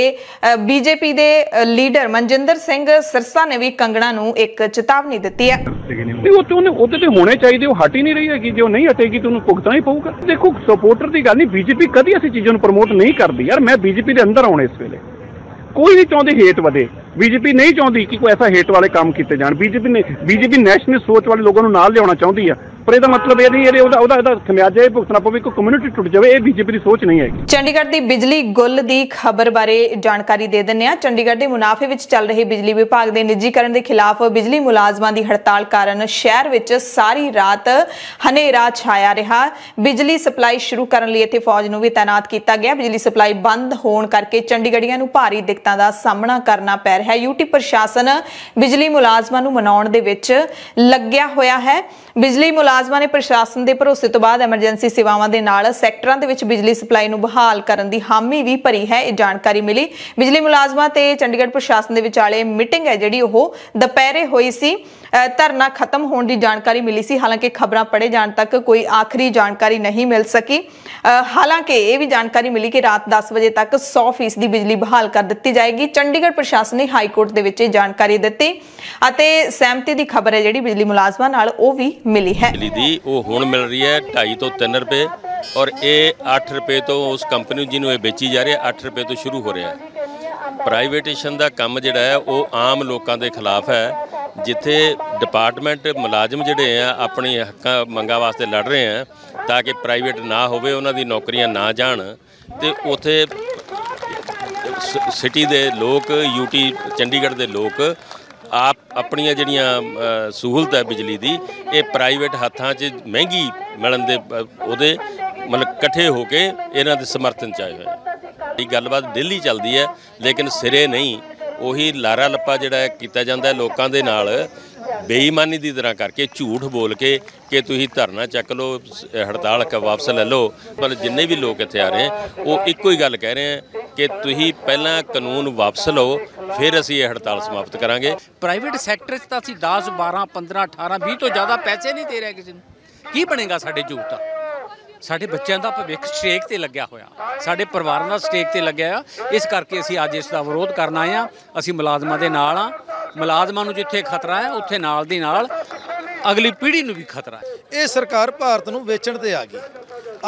BJP ਦੇ ਲੀਡਰ ਮਨਜਿੰਦਰ ਸਿੰਘ ਸਿਰਸਾ ਨੇ ਵੀ ਕੰਗਨਾ ਨੂੰ ਇੱਕ ਚੇਤਾਵਨੀ ਦਿੱਤੀ ਹੈ। ਉਹਦੇ ਤੇ ਹੋਣੇ ਚਾਹੀਦੇ, ਉਹ ਹਟ ਹੀ ਨਹੀਂ ਰਹੀ ਹੈਗੀ। ਜੇ ਉਹ ਨਹੀਂ ਹਟੇਗੀ ਤਾਂ ਉਹਨੂੰ ਭੁਗਤਣਾ ਹੀ ਪਊਗਾ। ਦੇਖੋ, ਸਪੋਰਟਰ ਦੀ ਗੱਲ ਨਹੀਂ, BJP ਕਦੀ ਅਸੀਂ ਚੀਜ਼ਾਂ ਨੂੰ ਪ੍ਰਮੋਟ ਨਹੀਂ ਕਰਦੀ ਯਾਰ। ਮੈਂ BJP ਦੇ ਅੰਦਰ ਆਉਣਾ ਇਸ ਵੇਲੇ, ਕੋਈ ਨਹੀਂ ਚਾਹੁੰਦੇ ਹੇਟ ਵਧੇ। BJP ਨਹੀਂ ਚਾਹੁੰਦੀ ਕਿ ਕੋਈ ਐਸਾ ਹੇਟ ਵਾਲੇ ਕੰਮ ਕੀਤੇ ਜਾਣ। BJP ਨੈਸ਼ਨਲ ਸੋਚ ਵਾਲੇ ਲੋਕਾਂ ਨੂੰ ਨਾਲ ਲਿਆਉਣਾ ਚਾਹੁੰਦੀ ਆ, ਪਰ ਇਹਦਾ ਮਤਲਬ ਇਹ ਨਹੀਂ ਉਹਦਾ ਖਮਿਆਜਾ ਇਹ ਭੁਗਤਣਾ ਪਵੇ, ਕੋਈ ਕਮਿਊਨਿਟੀ ਟੁੱਟ ਜਾਵੇ। ਇਹ BJP ਦੀ ਸੋਚ ਨਹੀਂ ਹੈਗੀ। ਚੰਡੀਗੜ੍ਹ ਦੀ ਬਿਜਲੀ ਗੁੱਲ ਦੀ ਖਬਰ ਬਾਰੇ ਜਾਣਕਾਰੀ ਦੇ ਦਿੰਦੇ ਆ। ਚੰਡੀਗੜ੍ਹ ਦੇ ਮੁਨਾਫੇ ਵਿੱਚ ਚੱਲ ਰਹੇ ਬਿਜਲੀ ਵਿਭਾਗ ਦੇ ਨਿੱਜੀਕਰਨ ਦੇ ਖਿਲਾਫ ਬਿਜਲੀ ਮੁਲਾਜ਼ਮਾਂ ਦੀ ਹੜਤਾਲ ਕਾਰਨ ਸ਼ਹਿਰ ਵਿੱਚ ਸਾਰੀ ਰਾਤ ਹਨੇਰਾ ਛਾਇਆ ਰਿਹਾ। ਬਿਜਲੀ ਸਪਲਾਈ ਸ਼ੁਰੂ ਕਰਨ ਲਈ ਇੱਥੇ ਫੌਜ ਨੂੰ ਵੀ ਤਾਇਨਾਤ ਕੀਤਾ ਗਿਆ। ਬਿਜਲੀ ਸਪਲਾਈ ਬੰਦ ਹੋਣ ਕਰਕੇ ਚੰਡੀਗੜ੍ਹੀਆਂ ਨੂੰ ਭਾਰੀ ਦਿੱਕਤਾਂ ਦਾ ਸਾਹਮਣਾ ਕਰਨਾ ਪੈ ਰਿਹਾ ਹੈ। UT ਪ੍ਰਸ਼ਾਸਨ ਬਿਜਲੀ ਮੁਲਾਜ਼ਮਾਂ ਨੂੰ ਮਨਾਉਣ ਦੇ ਵਿੱਚ ਲੱਗਿਆ ਹੋਇਆ ਹੈ। ਬਿਜਲੀ ਮੁਲਾਜ਼ਮਾਂ ਨੇ ਪ੍ਰਸ਼ਾਸਨ ਦੇ ਭਰੋਸੇ ਤੋਂ ਬਾਅਦ ਐਮਰਜੈਂਸੀ ਸੇਵਾਵਾਂ ਦੇ ਨਾਲ ਸੈਕਟਰਾਂ ਦੇ ਵਿੱਚ ਬਿਜਲੀ ਸਪਲਾਈ ਨੂੰ ਬਹਾਲ ਕਰਨ ਦੀ ਹਾਮੀ ਵੀ ਭਰੀ ਹੈ। ਇਹ ਜਾਣਕਾਰੀ ਮਿਲੀ। ਬਿਜਲੀ ਮੁਲਾਜ਼ਮਾਂ ਤੇ ਚੰਡੀਗੜ੍ਹ ਪ੍ਰਸ਼ਾਸਨ ਦੇ ਵਿਚਾਲੇ ਮੀਟਿੰਗ ਹੈ ਜਿਹੜੀ ਉਹ ਦੁਪਹਿਰੇ ਹੋਈ ਸੀ। ਧਰਨਾ ਖਤਮ ਹੋਣ ਦੀ ਜਾਣਕਾਰੀ ਮਿਲੀ ਸੀ, ਹਾਲਾਂਕਿ ਖਬਰਾਂ ਪੜ੍ਹੇ ਜਾਣ ਤੱਕ ਕੋਈ ਆਖਰੀ ਜਾਣਕਾਰੀ ਨਹੀਂ ਮਿਲ ਸਕੀ। ਹਾਲਾਂਕਿ ਇਹ ਵੀ ਜਾਣਕਾਰੀ ਮਿਲੀ ਕਿ ਰਾਤ 10 ਵਜੇ ਤੱਕ 100% ਦੀ ਬਿਜਲੀ ਬਹਾਲ ਕਰ ਦਿੱਤੀ ਜਾਏਗੀ। ਚੰਡੀਗੜ੍ਹ ਪ੍ਰਸ਼ਾਸਨ ਨੇ ਹਾਈ ਕੋਰਟ ਦੇ ਵਿੱਚ ਇਹ ਜਾਣਕਾਰੀ ਦਿੱਤੀ ਅਤੇ ਸਹਿਮਤੀ ਦੀ ਖਬਰ ਹੈ ਜਿਹੜੀ ਬਿਜਲੀ ਮੁਲਾਜ਼ਮਾਂ ਨਾਲ ਉਹ ਵੀ ਮਿਲੀ ਹੈ। ਬਿਜਲੀ ਦੀ ਉਹ ਹੁਣ ਮਿਲ ਰਹੀ ਹੈ 2.5 ਤੋਂ 3 ਰੁਪਏ ਔਰ ਇਹ 8 ਰੁਪਏ ਤੋਂ ਉਸ ਕੰਪਨੀ ਜਿਹਨੂੰ ਇਹ ਵੇਚੀ ਜਾ ਰਹੀ ਹੈ 8 ਰੁਪਏ ਤੋਂ ਸ਼ੁਰੂ ਹੋ ਰਿਹਾ ਹੈ। ਪ੍ਰਾਈਵੇਟੇਸ਼ਨ ਦਾ ਕੰਮ ਜਿਹੜਾ ਹੈ ਉਹ ਆਮ ਲੋਕਾਂ ਦੇ ਖਿਲਾਫ ਹੈ। ਜਿੱਥੇ ਡਿਪਾਰਟਮੈਂਟ ਮੁਲਾਜ਼ਮ ਜਿਹੜੇ ਆ ਆਪਣੀ ਹੱਕਾਂ ਮੰਗਾਂ ਵਾਸਤੇ ਲੜ ਰਹੇ ਆ ਤਾਂ ਕਿ ਪ੍ਰਾਈਵੇਟ ਨਾ ਹੋਵੇ, ਉਹਨਾਂ ਦੀ ਨੌਕਰੀਆਂ ਨਾ ਜਾਣ, ਤੇ ਉੱਥੇ ਸਿਟੀ ਦੇ ਲੋਕ UT ਚੰਡੀਗੜ੍ਹ ਦੇ ਲੋਕ ਆਪ ਆਪਣੀਆਂ ਜਿਹੜੀਆਂ ਸਹੂਲਤ ਹੈ ਬਿਜਲੀ ਦੀ ਇਹ ਪ੍ਰਾਈਵੇਟ ਹੱਥਾਂ 'ਚ ਮਹਿੰਗੀ ਮਿਲਣ ਦੇ ਉਹਦੇ ਮਤਲਬ ਇਕੱਠੇ ਹੋ ਕੇ ਇਹਨਾਂ ਦੇ ਸਮਰਥਨ 'ਚ ਆਏ ਹੋਏ। ਇਹ ਗੱਲਬਾਤ ਦਿੱਲੀ ਚੱਲਦੀ ਹੈ ਲੇਕਿਨ ਸਿਰੇ ਨਹੀਂ। ਉਹੀ ਲਾਰਾ ਲੱਪਾ ਜਿਹੜਾ ਕੀਤਾ ਜਾਂਦਾ ਲੋਕਾਂ ਦੇ ਨਾਲ ਬੇਈਮਾਨੀ ਦੀ ਤਰ੍ਹਾਂ ਕਰਕੇ, ਝੂਠ ਬੋਲ ਕੇ ਕਿ ਤੁਸੀਂ ਧਰਨਾ ਚੱਕ ਲਓ, ਹੜਤਾਲ ਵਾਪਸ ਲੈ ਲਓ। ਪਰ ਜਿੰਨੇ ਵੀ ਲੋਕ ਇੱਥੇ ਆ ਰਹੇ ਉਹ ਇੱਕੋ ਹੀ ਗੱਲ ਕਹਿ ਰਹੇ ਆ ਕਿ ਤੁਸੀਂ ਪਹਿਲਾਂ ਕਾਨੂੰਨ ਵਾਪਸ ਲਓ, ਫਿਰ ਅਸੀਂ ਇਹ ਹੜਤਾਲ ਸਮਾਪਤ ਕਰਾਂਗੇ। ਪ੍ਰਾਈਵੇਟ ਸੈਕਟਰ 'ਚ ਤਾਂ ਅਸੀਂ 10, 12, 15, 18, 20 ਤੋਂ ਜ਼ਿਆਦਾ ਪੈਸੇ ਨਹੀਂ ਦੇ ਰਹੇ ਕਿਸੇ ਨੂੰ। ਕੀ ਬਣੇਗਾ ਸਾਡੇ ਯੁੱਗ ਦਾ? ਸਾਡੇ ਬੱਚਿਆਂ ਦਾ ਭਵਿੱਖ ਸਟੇਕ ਤੇ ਲੱਗਿਆ ਹੋਇਆ, ਸਾਡੇ ਪਰਿਵਾਰਾਂ ਦਾ ਸਟੇਕ ਤੇ ਲੱਗਿਆ ਆ। ਇਸ ਕਰਕੇ ਅਸੀਂ ਅੱਜ ਇਸ ਦਾ ਵਿਰੋਧ ਕਰਨ ਆਏ ਹਾਂ। ਅਸੀਂ ਮੁਲਾਜ਼ਮਾਂ ਦੇ ਨਾਲ ਹਾਂ। ਮੁਲਾਜ਼ਮਾਂ ਨੂੰ ਜਿੱਥੇ ਖਤਰਾ ਹੈ ਉੱਥੇ ਨਾਲ ਦੀ ਨਾਲ ਅਗਲੀ ਪੀੜ੍ਹੀ ਨੂੰ ਵੀ ਖਤਰਾ ਹੈ। ਇਹ ਸਰਕਾਰ ਭਾਰਤ ਨੂੰ ਵੇਚਣ ਤੇ ਆ ਗਈ।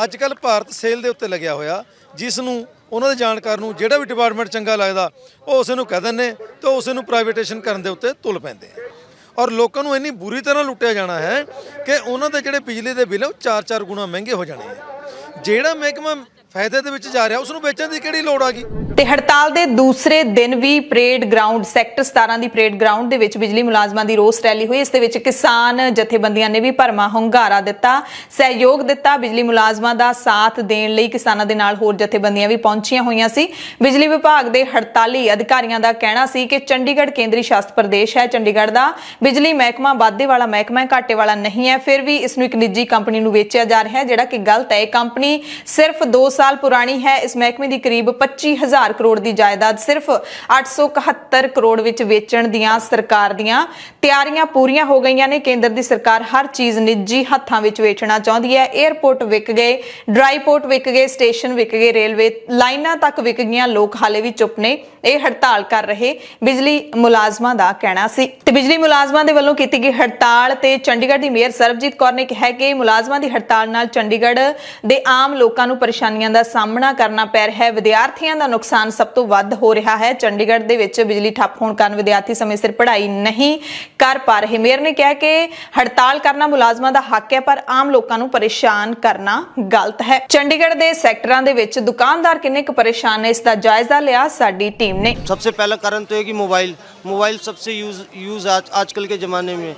ਅੱਜ ਕੱਲ੍ਹ ਭਾਰਤ ਸੇਲ ਦੇ ਉੱਤੇ ਲੱਗਿਆ ਹੋਇਆ, ਜਿਸ ਨੂੰ ਉਹਨਾਂ ਦੇ ਜਾਣਕਾਰ ਨੂੰ ਜਿਹੜਾ ਵੀ ਡਿਪਾਰਟਮੈਂਟ ਚੰਗਾ ਲੱਗਦਾ ਉਹ ਉਸ ਨੂੰ ਕਹਿ ਦਿੰਦੇ ਤੇ ਉਸ ਨੂੰ ਪ੍ਰਾਈਵੇਟੇਸ਼ਨ ਕਰਨ ਦੇ ਉੱਤੇ ਤੁਲ ਪੈਂਦੇ ਆ। ਔਰ ਲੋਕਾਂ ਨੂੰ ਇੰਨੀ ਬੁਰੀ ਤਰ੍ਹਾਂ ਲੁੱਟਿਆ ਜਾਣਾ ਹੈ ਕਿ ਉਹਨਾਂ ਦੇ ਜਿਹੜੇ ਬਿਜਲੀ ਦੇ ਬਿੱਲ ਉਹ 4-4 ਗੁਣਾ ਮਹਿੰਗੇ ਹੋ ਜਾਣੇ ਆ। ਜਿਹੜਾ ਮਹਿਕਮਾ ਫਾਇਦੇ ਦੇ ਵਿੱਚ ਜਾ ਰਿਹਾ ਉਸ ਨੂੰ ਵੇਚਣ ਦੀ ਕਿਹੜੀ ਲੋੜ ਆ ਗਈ? ਤੇ ਹੜਤਾਲ ਦੇ ਦੂਸਰੇ ਦਿਨ ਵੀ ਪਰੇਡ ਗਰਾਊਂਡ ਸੈਕਟਰ 17 ਦੀ ਪਰੇਡ ਗਰਾਊਂਡ ਦੇ ਵਿੱਚ ਬਿਜਲੀ ਮੁਲਾਜ਼ਮਾਂ ਦੀ ਰੋਸ ਰੈਲੀ ਹੋਈ। ਇਸ ਦੇ ਵਿੱਚ ਕਿਸਾਨ ਜਥੇਬੰਦੀਆਂ ਨੇ ਵੀ ਭਰਮਾ ਹੁੰਗਾਰਾ ਦਿੱਤਾ, ਸਹਿਯੋਗ ਦਿੱਤਾ। ਬਿਜਲੀ ਮੁਲਾਜ਼ਮਾਂ ਦਾ ਸਾਥ ਦੇਣ ਲਈ ਕਿਸਾਨਾਂ ਦੇ ਨਾਲ ਹੋਰ ਜਥੇਬੰਦੀਆਂ ਵੀ ਪਹੁੰਚੀਆਂ ਹੋਈਆਂ ਸੀ। ਬਿਜਲੀ ਵਿਭਾਗ ਦੇ ਹੜਤਾਲੀ ਅਧਿਕਾਰੀਆਂ ਦਾ ਕਹਿਣਾ ਸੀ ਕਿ ਚੰਡੀਗੜ੍ਹ ਕੇਂਦਰੀ ਸ਼ਾਸਤ ਪ੍ਰਦੇਸ਼ ਹੈ। ਚੰਡੀਗੜ੍ਹ ਦਾ ਬਿਜਲੀ ਮਹਿਕਮਾ ਵਾਧੇ ਵਾਲਾ ਮਹਿਕਮਾ ਹੈ, ਘਾਟੇ ਵਾਲਾ ਨਹੀਂ ਹੈ। ਫਿਰ ਵੀ ਇਸ ਨੂੰ ਇੱਕ ਨਿੱਜੀ ਕੰਪਨੀ ਨੂੰ ਵੇਚਿਆ ਜਾ ਰਿਹਾ ਹੈ, ਜਿਹੜਾ ਕਿ ਗਲਤ ਹੈ। ਇਹ ਕੰਪਨੀ ਸਿਰਫ 2 ਸਾਲ ਪੁਰਾਣੀ ਹੈ। ਇਸ ਮਹਿਕਮੇ ਦੀ ਕਰੀਬ 25,000 2000 ਕਰੋੜ ਦੀ ਜਾਇਦਾਦ ਸਿਰਫ 871 ਕਰੋੜ ਵਿੱਚ ਵੇਚਣ ਦੀਆਂ ਸਰਕਾਰ ਦੀਆਂ ਤਿਆਰੀਆਂ ਪੂਰੀਆਂ ਹੋ ਗਈਆਂ ਨੇ। ਕੇਂਦਰ ਦੀ ਸਰਕਾਰ ਹਰ ਚੀਜ਼ ਨਿੱਜੀ ਹੱਥਾਂ ਵਿੱਚ ਵੇਚਣਾ ਚਾਹੁੰਦੀ ਹੈ। 에ਅਰਪੋਰਟ ਵਿਕ ਗਏ, ਡਰਾਈ ਪੋਰਟ ਵਿਕ ਗਏ, ਸਟੇਸ਼ਨ ਵਿਕ ਗਏ, ਰੇਲਵੇ ਲਾਈਨਾਂ ਤੱਕ ਵਿਕ ਗਈਆਂ। ਲੋਕ ਹਾਲੇ ਵੀ ਚੁੱਪ ਨੇ। ਇਹ ਹੜਤਾਲ ਕਰ ਰਹੇ ਬਿਜਲੀ ਮੁਲਾਜ਼ਮਾਂ ਦਾ ਕਹਿਣਾ ਸੀ ਤੇ ਬਿਜਲੀ ਮੁਲਾਜ਼ਮਾਂ ਦੇ ਵੱਲੋਂ ਕੀਤੀ ਗਈ ਹੜਤਾਲ ਤੇ ਚੰਡੀਗੜ੍ਹ ਦੀ ਮੇਅਰ ਸਰਬਜੀਤ ਕੌਰ ਨੇ ਕਿਹਾ ਕਿ ਮੁਲਾਜ਼ਮਾਂ ਦੀ ਹੜਤਾਲ ਨਾਲ ਚੰਡੀਗੜ੍ਹ ਦੇ ਆਮ ਲੋਕਾਂ ਨੂੰ ਪਰੇਸ਼ਾਨੀਆਂ ਦਾ ਸਾਹਮਣਾ ਕਰਨਾ ਪੈ ਰਿਹਾ ਹੈ। ਵਿਦਿਆਰਥੀਆਂ ਦਾ ਨੁਕਸਾਨ ਸਭ ਤੋਂ ਵੱਧ ਹੋ ਰਿਹਾ ਹੈ। ਚੰਡੀਗੜ੍ਹ ਦੇ ਵਿੱਚ ਬਿਜਲੀ ਠੱਪ ਹੋਣ ਕਾਰਨ ਵਿਦਿਆਰਥੀ ਸਮੇਂ ਸਿਰ ਪੜ੍ਹਾਈ ਨਹੀਂ ਕਰ ਪਾ ਰਹੇ। ਮੇਅਰ ਨੇ ਕਿਹਾ ਕਿ ਹੜਤਾਲ ਕਰਨਾ ਮੁਲਾਜ਼ਮਾਂ ਦਾ ਹੱਕ ਹੈ, ਪਰ ਆਮ ਲੋਕਾਂ ਨੂੰ ਪਰੇਸ਼ਾਨ ਕਰਨਾ ਗਲਤ ਹੈ। ਚੰਡੀਗੜ੍ਹ ਦੇ ਸੈਕਟਰਾਂ ਦੇ ਵਿੱਚ ਦੁਕਾਨਦਾਰ ਕਿੰਨੇ ਕੁ ਪਰੇਸ਼ਾਨ ਨੇ, ਇਸ ਦਾ ਜਾਇਜ਼ਾ ਲਿਆ ਸਾਡੀ ਟੀਮ ने। सबसे पहला कारण तो है कि मोबाइल सबसे यूज़ आजकल के ज़माने में,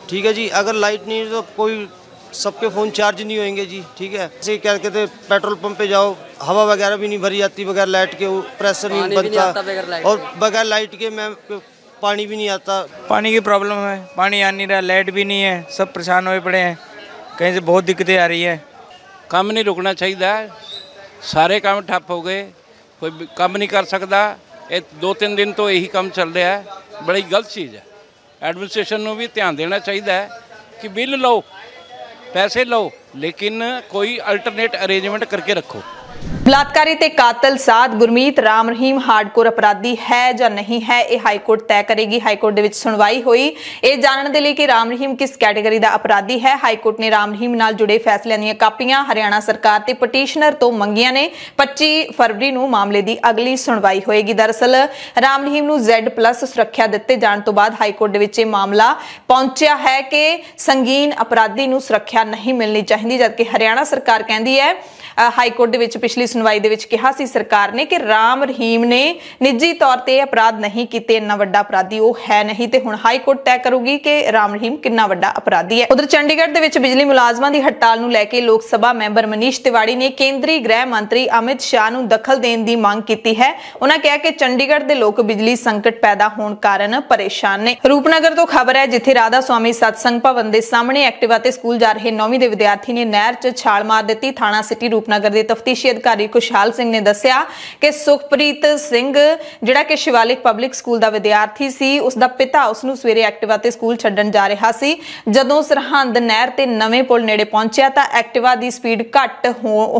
ठीक है जी। अगर लाइट नहीं है तो कोई सबके फ़ोन चार्ज नहीं होंगे जी, ठीक है। जैसे क्या कहते हैं, पेट्रोल पंप पे जाओ, हवा वगैरह भी नहीं भरी जाती बगैर लाइट के, प्रेशर नहीं बनता, और बगैर लाइट के मैं पानी भी नहीं आता। पानी की प्रॉब्लम है, पानी आ नहीं रहा, लाइट भी नहीं है, सब परेशान हुए पड़े हैं। कहीं से बहुत दिक्कतें आ रही है। ਕੰਮ नहीं रुकना चाहिए, सारे काम ठप हो गए, कोई काम नहीं कर सकता। ये 2-3 दिन तो यही काम चल रहा है, बड़ी गलत चीज़ है। एडमिनिस्ट्रेशन को भी ध्यान देना चाहिए कि बिल लो, पैसे लो, लेकिन कोई अल्टरनेट अरेंजमेंट करके रखो। बलात्कारी ते कातल साध गुरमीत राम रहीम हार्डकोर अपराधी है ਜਾਂ नहीं है, ਇਹ ਹਾਈ ਕੋਰਟ ਤੈਅ ਕਰੇਗੀ। ਹਾਈ ਕੋਰਟ ਦੇ ਵਿੱਚ ਸੁਣਵਾਈ ਹੋਈ ਇਹ ਜਾਣਨ ਦੇ ਲਈ ਕਿ ਰਾਮ ਰਹੀਮ ਕਿਸ ਕੈਟਾਗਰੀ ਦਾ ਅਪਰਾਧੀ ਹੈ। ਹਾਈ ਕੋਰਟ ਨੇ ਰਾਮ ਰਹੀਮ ਨਾਲ ਜੁੜੇ ਫੈਸਲਿਆਂ ਦੀਆਂ ਕਾਪੀਆਂ ਹਰਿਆਣਾ ਸਰਕਾਰ ਤੇ ਪਟੀਸ਼ਨਰ ਤੋਂ ਮੰਗੀਆਂ ਨੇ। 25 ਫਰਵਰੀ ਨੂੰ ਮਾਮਲੇ ਦੀ ਅਗਲੀ ਸੁਣਵਾਈ ਹੋਏਗੀ। ਦਰਅਸਲ ਰਾਮ ਰਹੀਮ ਨੂੰ Z+ ਸੁਰੱਖਿਆ ਦਿੱਤੇ ਜਾਣ ਤੋਂ ਬਾਅਦ ਹਾਈ ਕੋਰਟ ਦੇ ਵਿੱਚ ਇਹ ਮਾਮਲਾ ਪਹੁੰਚਿਆ ਹੈ ਕਿ ਸੰਗੀਨ ਅਪਰਾਧੀ ਨੂੰ ਸੁਰੱਖਿਆ ਨਹੀਂ ਮਿਲਣੀ ਚਾਹੀਦੀ, ਜਦਕਿ ਹਰਿਆਣਾ ਸਰਕਾਰ ਕਹਿੰਦੀ ਹੈ ਹਾਈ ਕੋਰਟ ਦੇ ਵਿੱਚ ਪਿਛਲੀ ਸੁਣਵਾਈ ਦੇ ਵਿੱਚ ਕਿਹਾ ਸੀ ਸਰਕਾਰ ਨੇ ਕਿ ਰਾਮ ਰਹੀਮ ਨੇ ਨਿੱਜੀ ਤੌਰ ਤੇ ਅਪਰਾਧ ਨਹੀਂ ਕੀਤੇ, ਇੰਨਾ ਵੱਡਾ ਅਪਰਾਧੀ ਉਹ ਹੈ ਨਹੀਂ। ਤੇ ਹੁਣ ਹਾਈ ਕੋਰਟ ਤੈਅ ਕਰੂਗੀ ਕਿ ਰਾਮ ਰਹੀਮ ਕਿੰਨਾ ਵੱਡਾ ਅਪਰਾਧੀ ਹੈ। ਉਧਰ ਚੰਡੀਗੜ੍ਹ ਦੇ ਵਿੱਚ ਬਿਜਲੀ ਮੁਲਾਜ਼ਮਾਂ ਦੀ ਹੜਤਾਲ ਨੂੰ ਲੈ ਕੇ ਲੋਕ ਸਭਾ ਮੈਂਬਰ ਮਨੀਸ਼ ਤਿਵਾੜੀ ਨੇ ਕੇਂਦਰੀ ਗ੍ਰਹਿ ਮੰਤਰੀ ਅਮਿਤ ਸ਼ਾਹ ਨੂੰ ਦਖਲ ਦੇਣ ਦੀ ਮੰਗ ਕੀਤੀ ਹੈ। ਉਹਨਾਂ ਕਿਹਾ ਕਿ ਚੰਡੀਗੜ੍ਹ ਦੇ ਲੋਕ ਬਿਜਲੀ ਸੰਕਟ ਪੈਦਾ ਹੋਣ ਕਾਰਨ ਪਰੇਸ਼ਾਨ ਨੇ। ਰੂਪਨਗਰ ਤੋਂ ਖਬਰ ਹੈ, ਜਿੱਥੇ ਰਾਧਾ ਸੁਆਮੀ ਸਤਸੰਗ ਭਵਨ ਦੇ ਸਾਹਮਣੇ ਐਕਟਿਵਾ ਤੇ ਸਕੂਲ ਜਾ ਰਹੇ 9ਵੀਂ ਦੇ ਵਿਦਿਆਰਥੀ ਨੇ ਨਹਿਰ 'ਚ ਛਾਲ ਮਾਰ ਦਿੱਤੀ। ਥਾਣਾ ਸਿਟੀ ਨਗਰ ਦੇ ਤਫਤੀਸ਼ੀ ਅਧਿਕਾਰੀ ਖੁਸ਼ਹਾਲ ਸਿੰਘ ਨੇ ਦੱਸਿਆ ਕਿ ਸੁਖਪ੍ਰੀਤ ਸਿੰਘ ਜਿਹੜਾ ਕਿ ਸ਼ਿਵਾਲਿਕ ਪਬਲਿਕ ਸਕੂਲ ਦਾ ਵਿਦਿਆਰਥੀ ਸੀ, ਉਸ ਦਾ ਪਿਤਾ ਉਸ ਨੂੰ ਸਵੇਰੇ ਐਕਟਿਵਾ ਤੇ ਸਕੂਲ ਛੱਡਣ ਜਾ ਰਿਹਾ ਸੀ। ਜਦੋਂ ਸਰਹੰਦ ਨਹਿਰ ਤੇ ਨਵੇਂ ਪੁਲ ਨੇੜੇ ਪਹੁੰਚਿਆ ਤਾਂ ਐਕਟਿਵਾ ਦੀ ਸਪੀਡ ਘੱਟ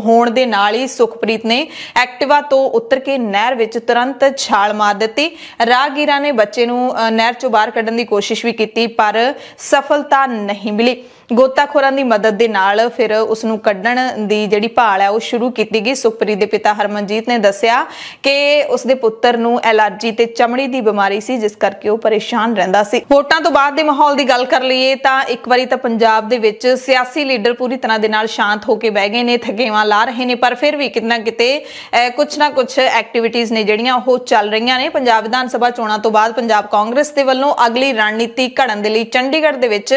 ਹੋਣ ਦੇ ਨਾਲ ਹੀ ਸੁਖਪ੍ਰੀਤ ਨੇ ਐਕਟਿਵਾ ਤੋਂ ਉਤਰ ਕੇ ਨਹਿਰ ਵਿੱਚ ਤੁਰੰਤ ਛਾਲ ਮਾਰ ਦਿੱਤੀ। ਰਾਹਗੀਰਾਂ ਨੇ ਬੱਚੇ ਨੂੰ ਨਹਿਰ ਚੋਂ ਬਾਹਰ ਕੱਢਣ ਦੀ ਕੋਸ਼ਿਸ਼ ਵੀ ਕੀਤੀ, ਪਰ ਸਫਲਤਾ ਨਹੀਂ ਮਿਲੀ। ਗੋਤਾਖੋਰਾਂ ਦੀ ਮਦਦ ਦੇ ਨਾਲ ਫਿਰ ਉਸ ਨੂੰ ਕੱਢਣ ਦੀ ਜਿਹੜੀ ਭਾਲ ਹੈ ਉਹ ਸ਼ੁਰੂ ਕੀਤੀ ਗਈ। ਸੁਖਪ੍ਰੀਤ ਦੇ ਪਿਤਾ ਹਰਮਨਜੀਤ ਨੇ ਦੱਸਿਆ ਕਿ ਉਸ ਦੇ ਪੁੱਤਰ ਨੂੰ ਐਲਰਜੀ ਤੇ ਚਮੜੀ ਦੀ ਬਿਮਾਰੀ ਸੀ, ਜਿਸ ਕਰਕੇ ਉਹ ਪਰੇਸ਼ਾਨ ਰਹਿੰਦਾ ਸੀ। ਵੋਟਾਂ ਤੋਂ ਬਾਅਦ ਦੇ ਮਾਹੌਲ ਦੀ ਗੱਲ ਕਰ ਲਈਏ ਤਾਂ ਇੱਕ ਵਾਰੀ ਤਾਂ ਪੰਜਾਬ ਦੇ ਵਿੱਚ ਸਿਆਸੀ ਲੀਡਰ ਪੂਰੀ ਤਰ੍ਹਾਂ ਦੇ ਨਾਲ ਸ਼ਾਂਤ ਹੋ ਕੇ ਬਹਿ ਗਏ ਨੇ, ਥਕੇਵਾਂ ਲਾ ਰਹੇ ਨੇ, ਪਰ ਫਿਰ ਵੀ ਕਿਤੇ ਨਾ ਕਿਤੇ ਕੁਛ ਨਾ ਕੁਛ ਐਕਟੀਵਿਟੀਜ਼ ਨੇ ਜਿਹੜੀਆਂ ਉਹ ਚੱਲ ਰਹੀਆਂ ਨੇ। ਪੰਜਾਬ ਵਿਧਾਨ ਸਭਾ ਚੋਣਾਂ ਤੋਂ ਬਾਅਦ ਪੰਜਾਬ ਕਾਂਗਰਸ ਦੇ ਵੱਲੋਂ ਅਗਲੀ ਰਣਨੀਤੀ ਘੜਨ ਦੇ ਲਈ ਚੰਡੀਗੜ੍ਹ ਦੇ ਵਿੱਚ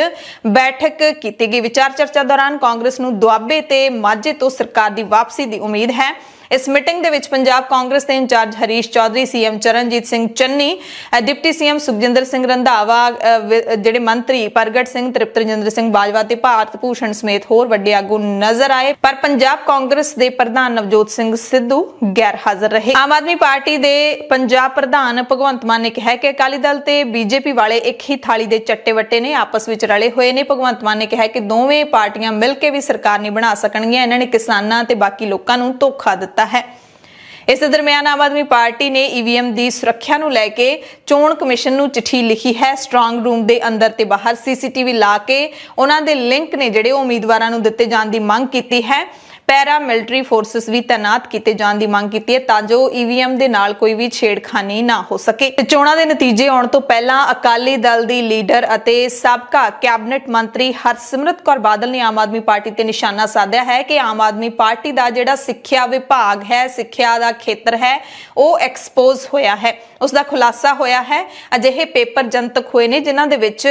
ਬੈਠਕ ਕੀਤੀ ਗਈ। ਵਿਚਾਰ ਚਰਚਾ ਦੌਰਾਨ ਕਾਂਗਰਸ ਨੂੰ ਦੁਆਬੇ ਤੇ ਮਾਝੇ ਤੋਂ ਸਰਕਾਰ ਦੀ ਵਾਪਸੀ ਦੀ ਉਮੀਦ ਹੈ। ਇਸ ਮੀਟਿੰਗ ਦੇ ਵਿੱਚ ਪੰਜਾਬ ਕਾਂਗਰਸ ਦੇ incharge Harish Chaudhary, CM Charanjit Singh Channi, deputy CM Sukhjinder Singh Randhawa, ਜਿਹੜੇ ਮੰਤਰੀ ਪ੍ਰਗਟ ਸਿੰਘ, ਤ੍ਰਿਪਤ ਰਜਿੰਦਰ ਸਿੰਘ ਬਾਜਵਾ ਤੇ ਭਾਰਤ ਭੂਸ਼ਣ ਸਮੇਤ ਹੋਰ ਵੱਡੇ ਆਗੂ ਨਜ਼ਰ ਆਏ, ਪਰ ਪੰਜਾਬ ਕਾਂਗਰਸ ਦੇ ਪ੍ਰਧਾਨ ਨਵਜੋਤ ਸਿੰਘ ਸਿੱਧੂ ਗੈਰ ਹਾਜ਼ਰ ਰਹੇ। ਆਮ ਆਦਮੀ ਪਾਰਟੀ ਦੇ ਪੰਜਾਬ ਪ੍ਰਧਾਨ ਭਗਵੰਤ ਮਾਨ ਨੇ ਕਿਹਾ ਕਿ ਅਕਾਲੀ ਦਲ ਤੇ ਬੀਜੇਪੀ ਵਾਲੇ ਇੱਕ ਹੀ ਥਾਲੀ ਦੇ ਚੱਟੇ ਵੱਟੇ ਨੇ, ਆਪਸ ਵਿੱਚ ਰਲੇ ਹੋਏ ਨੇ। ਭਗਵੰਤ ਮਾਨ ਨੇ ਕਿਹਾ ਕਿ ਦੋਵੇਂ ਪਾਰਟੀਆਂ ਮਿਲ ਕੇ ਵੀ ਸਰਕਾਰ ਨਹੀਂ ਬਣਾ ਸਕਣਗੀਆਂ। ਇਹਨਾਂ ਨੇ ਕਿਸਾਨਾਂ ਤੇ ਬਾਕੀ ਲੋਕਾਂ ਨੂੰ ਧੋਖਾ ਦਿੱਤਾ ਹੈ। ਇਸ ਦਰਮਿਆਨ ਆਮ ਆਦਮੀ ਪਾਰਟੀ ਨੇ ਈਵੀਐਮ ਦੀ ਸੁਰੱਖਿਆ ਨੂੰ ਲੈ ਕੇ ਚੋਣ ਕਮਿਸ਼ਨ ਨੂੰ ਚਿੱਠੀ ਲਿਖੀ ਹੈ। ਸਟਰੋਂਗ ਰੂਮ ਦੇ ਅੰਦਰ ਤੇ ਬਾਹਰ ਸੀਸੀਟੀਵੀ ਲਾ ਕੇ ਉਹਨਾਂ ਦੇ ਲਿੰਕ ਨੇ ਜਿਹੜੇ ਉਹ ਉਮੀਦਵਾਰਾਂ ਨੂੰ ਦਿੱਤੇ ਜਾਣ ਦੀ ਮੰਗ ਕੀਤੀ ਹੈ। ਪੈਰਾ ਮਿਲਟਰੀ ਫੋਰਸਸ ਵੀ ਤੈਨਾਤ ਕੀਤੇ ਜਾਣ ਦੀ ਮੰਗ ਕੀਤੀ ਹੈ ਤਾਂ ਜੋ ਈਵੀਐਮ ਦੇ ਨਾਲ ਕੋਈ ਵੀ ਛੇੜਖਾਨੀ ਨਾ ਹੋ ਸਕੇ। ਚੋਣਾਂ ਦੇ ਨਤੀਜੇ ਆਉਣ ਤੋਂ ਪਹਿਲਾਂ ਅਕਾਲੀ ਦਲ ਦੀ ਲੀਡਰ ਅਤੇ ਸਾਬਕਾ ਕੈਬਨਿਟ ਮੰਤਰੀ ਹਰਸਿਮਰਤ ਕੌਰ ਬਾਦਲ ਨੇ ਆਮ ਆਦਮੀ ਪਾਰਟੀ ਤੇ ਨਿਸ਼ਾਨਾ ਸਾਧਿਆ ਹੈ ਕਿ ਆਮ ਆਦਮੀ ਪਾਰਟੀ ਦਾ ਜਿਹੜਾ ਸਿੱਖਿਆ ਵਿਭਾਗ ਹੈ, ਸਿੱਖਿਆ ਦਾ ਖੇਤਰ ਹੈ, ਉਹ ਐਕਸਪੋਜ਼ ਹੋਇਆ ਹੈ। ਉਸ ਦਾ ਖੁਲਾਸਾ ਹੋਇਆ ਹੈ। ਅਜਿਹੇ ਪੇਪਰ ਜਨਤਕ ਹੋਏ ਨੇ ਜਿਨ੍ਹਾਂ ਦੇ ਵਿੱਚ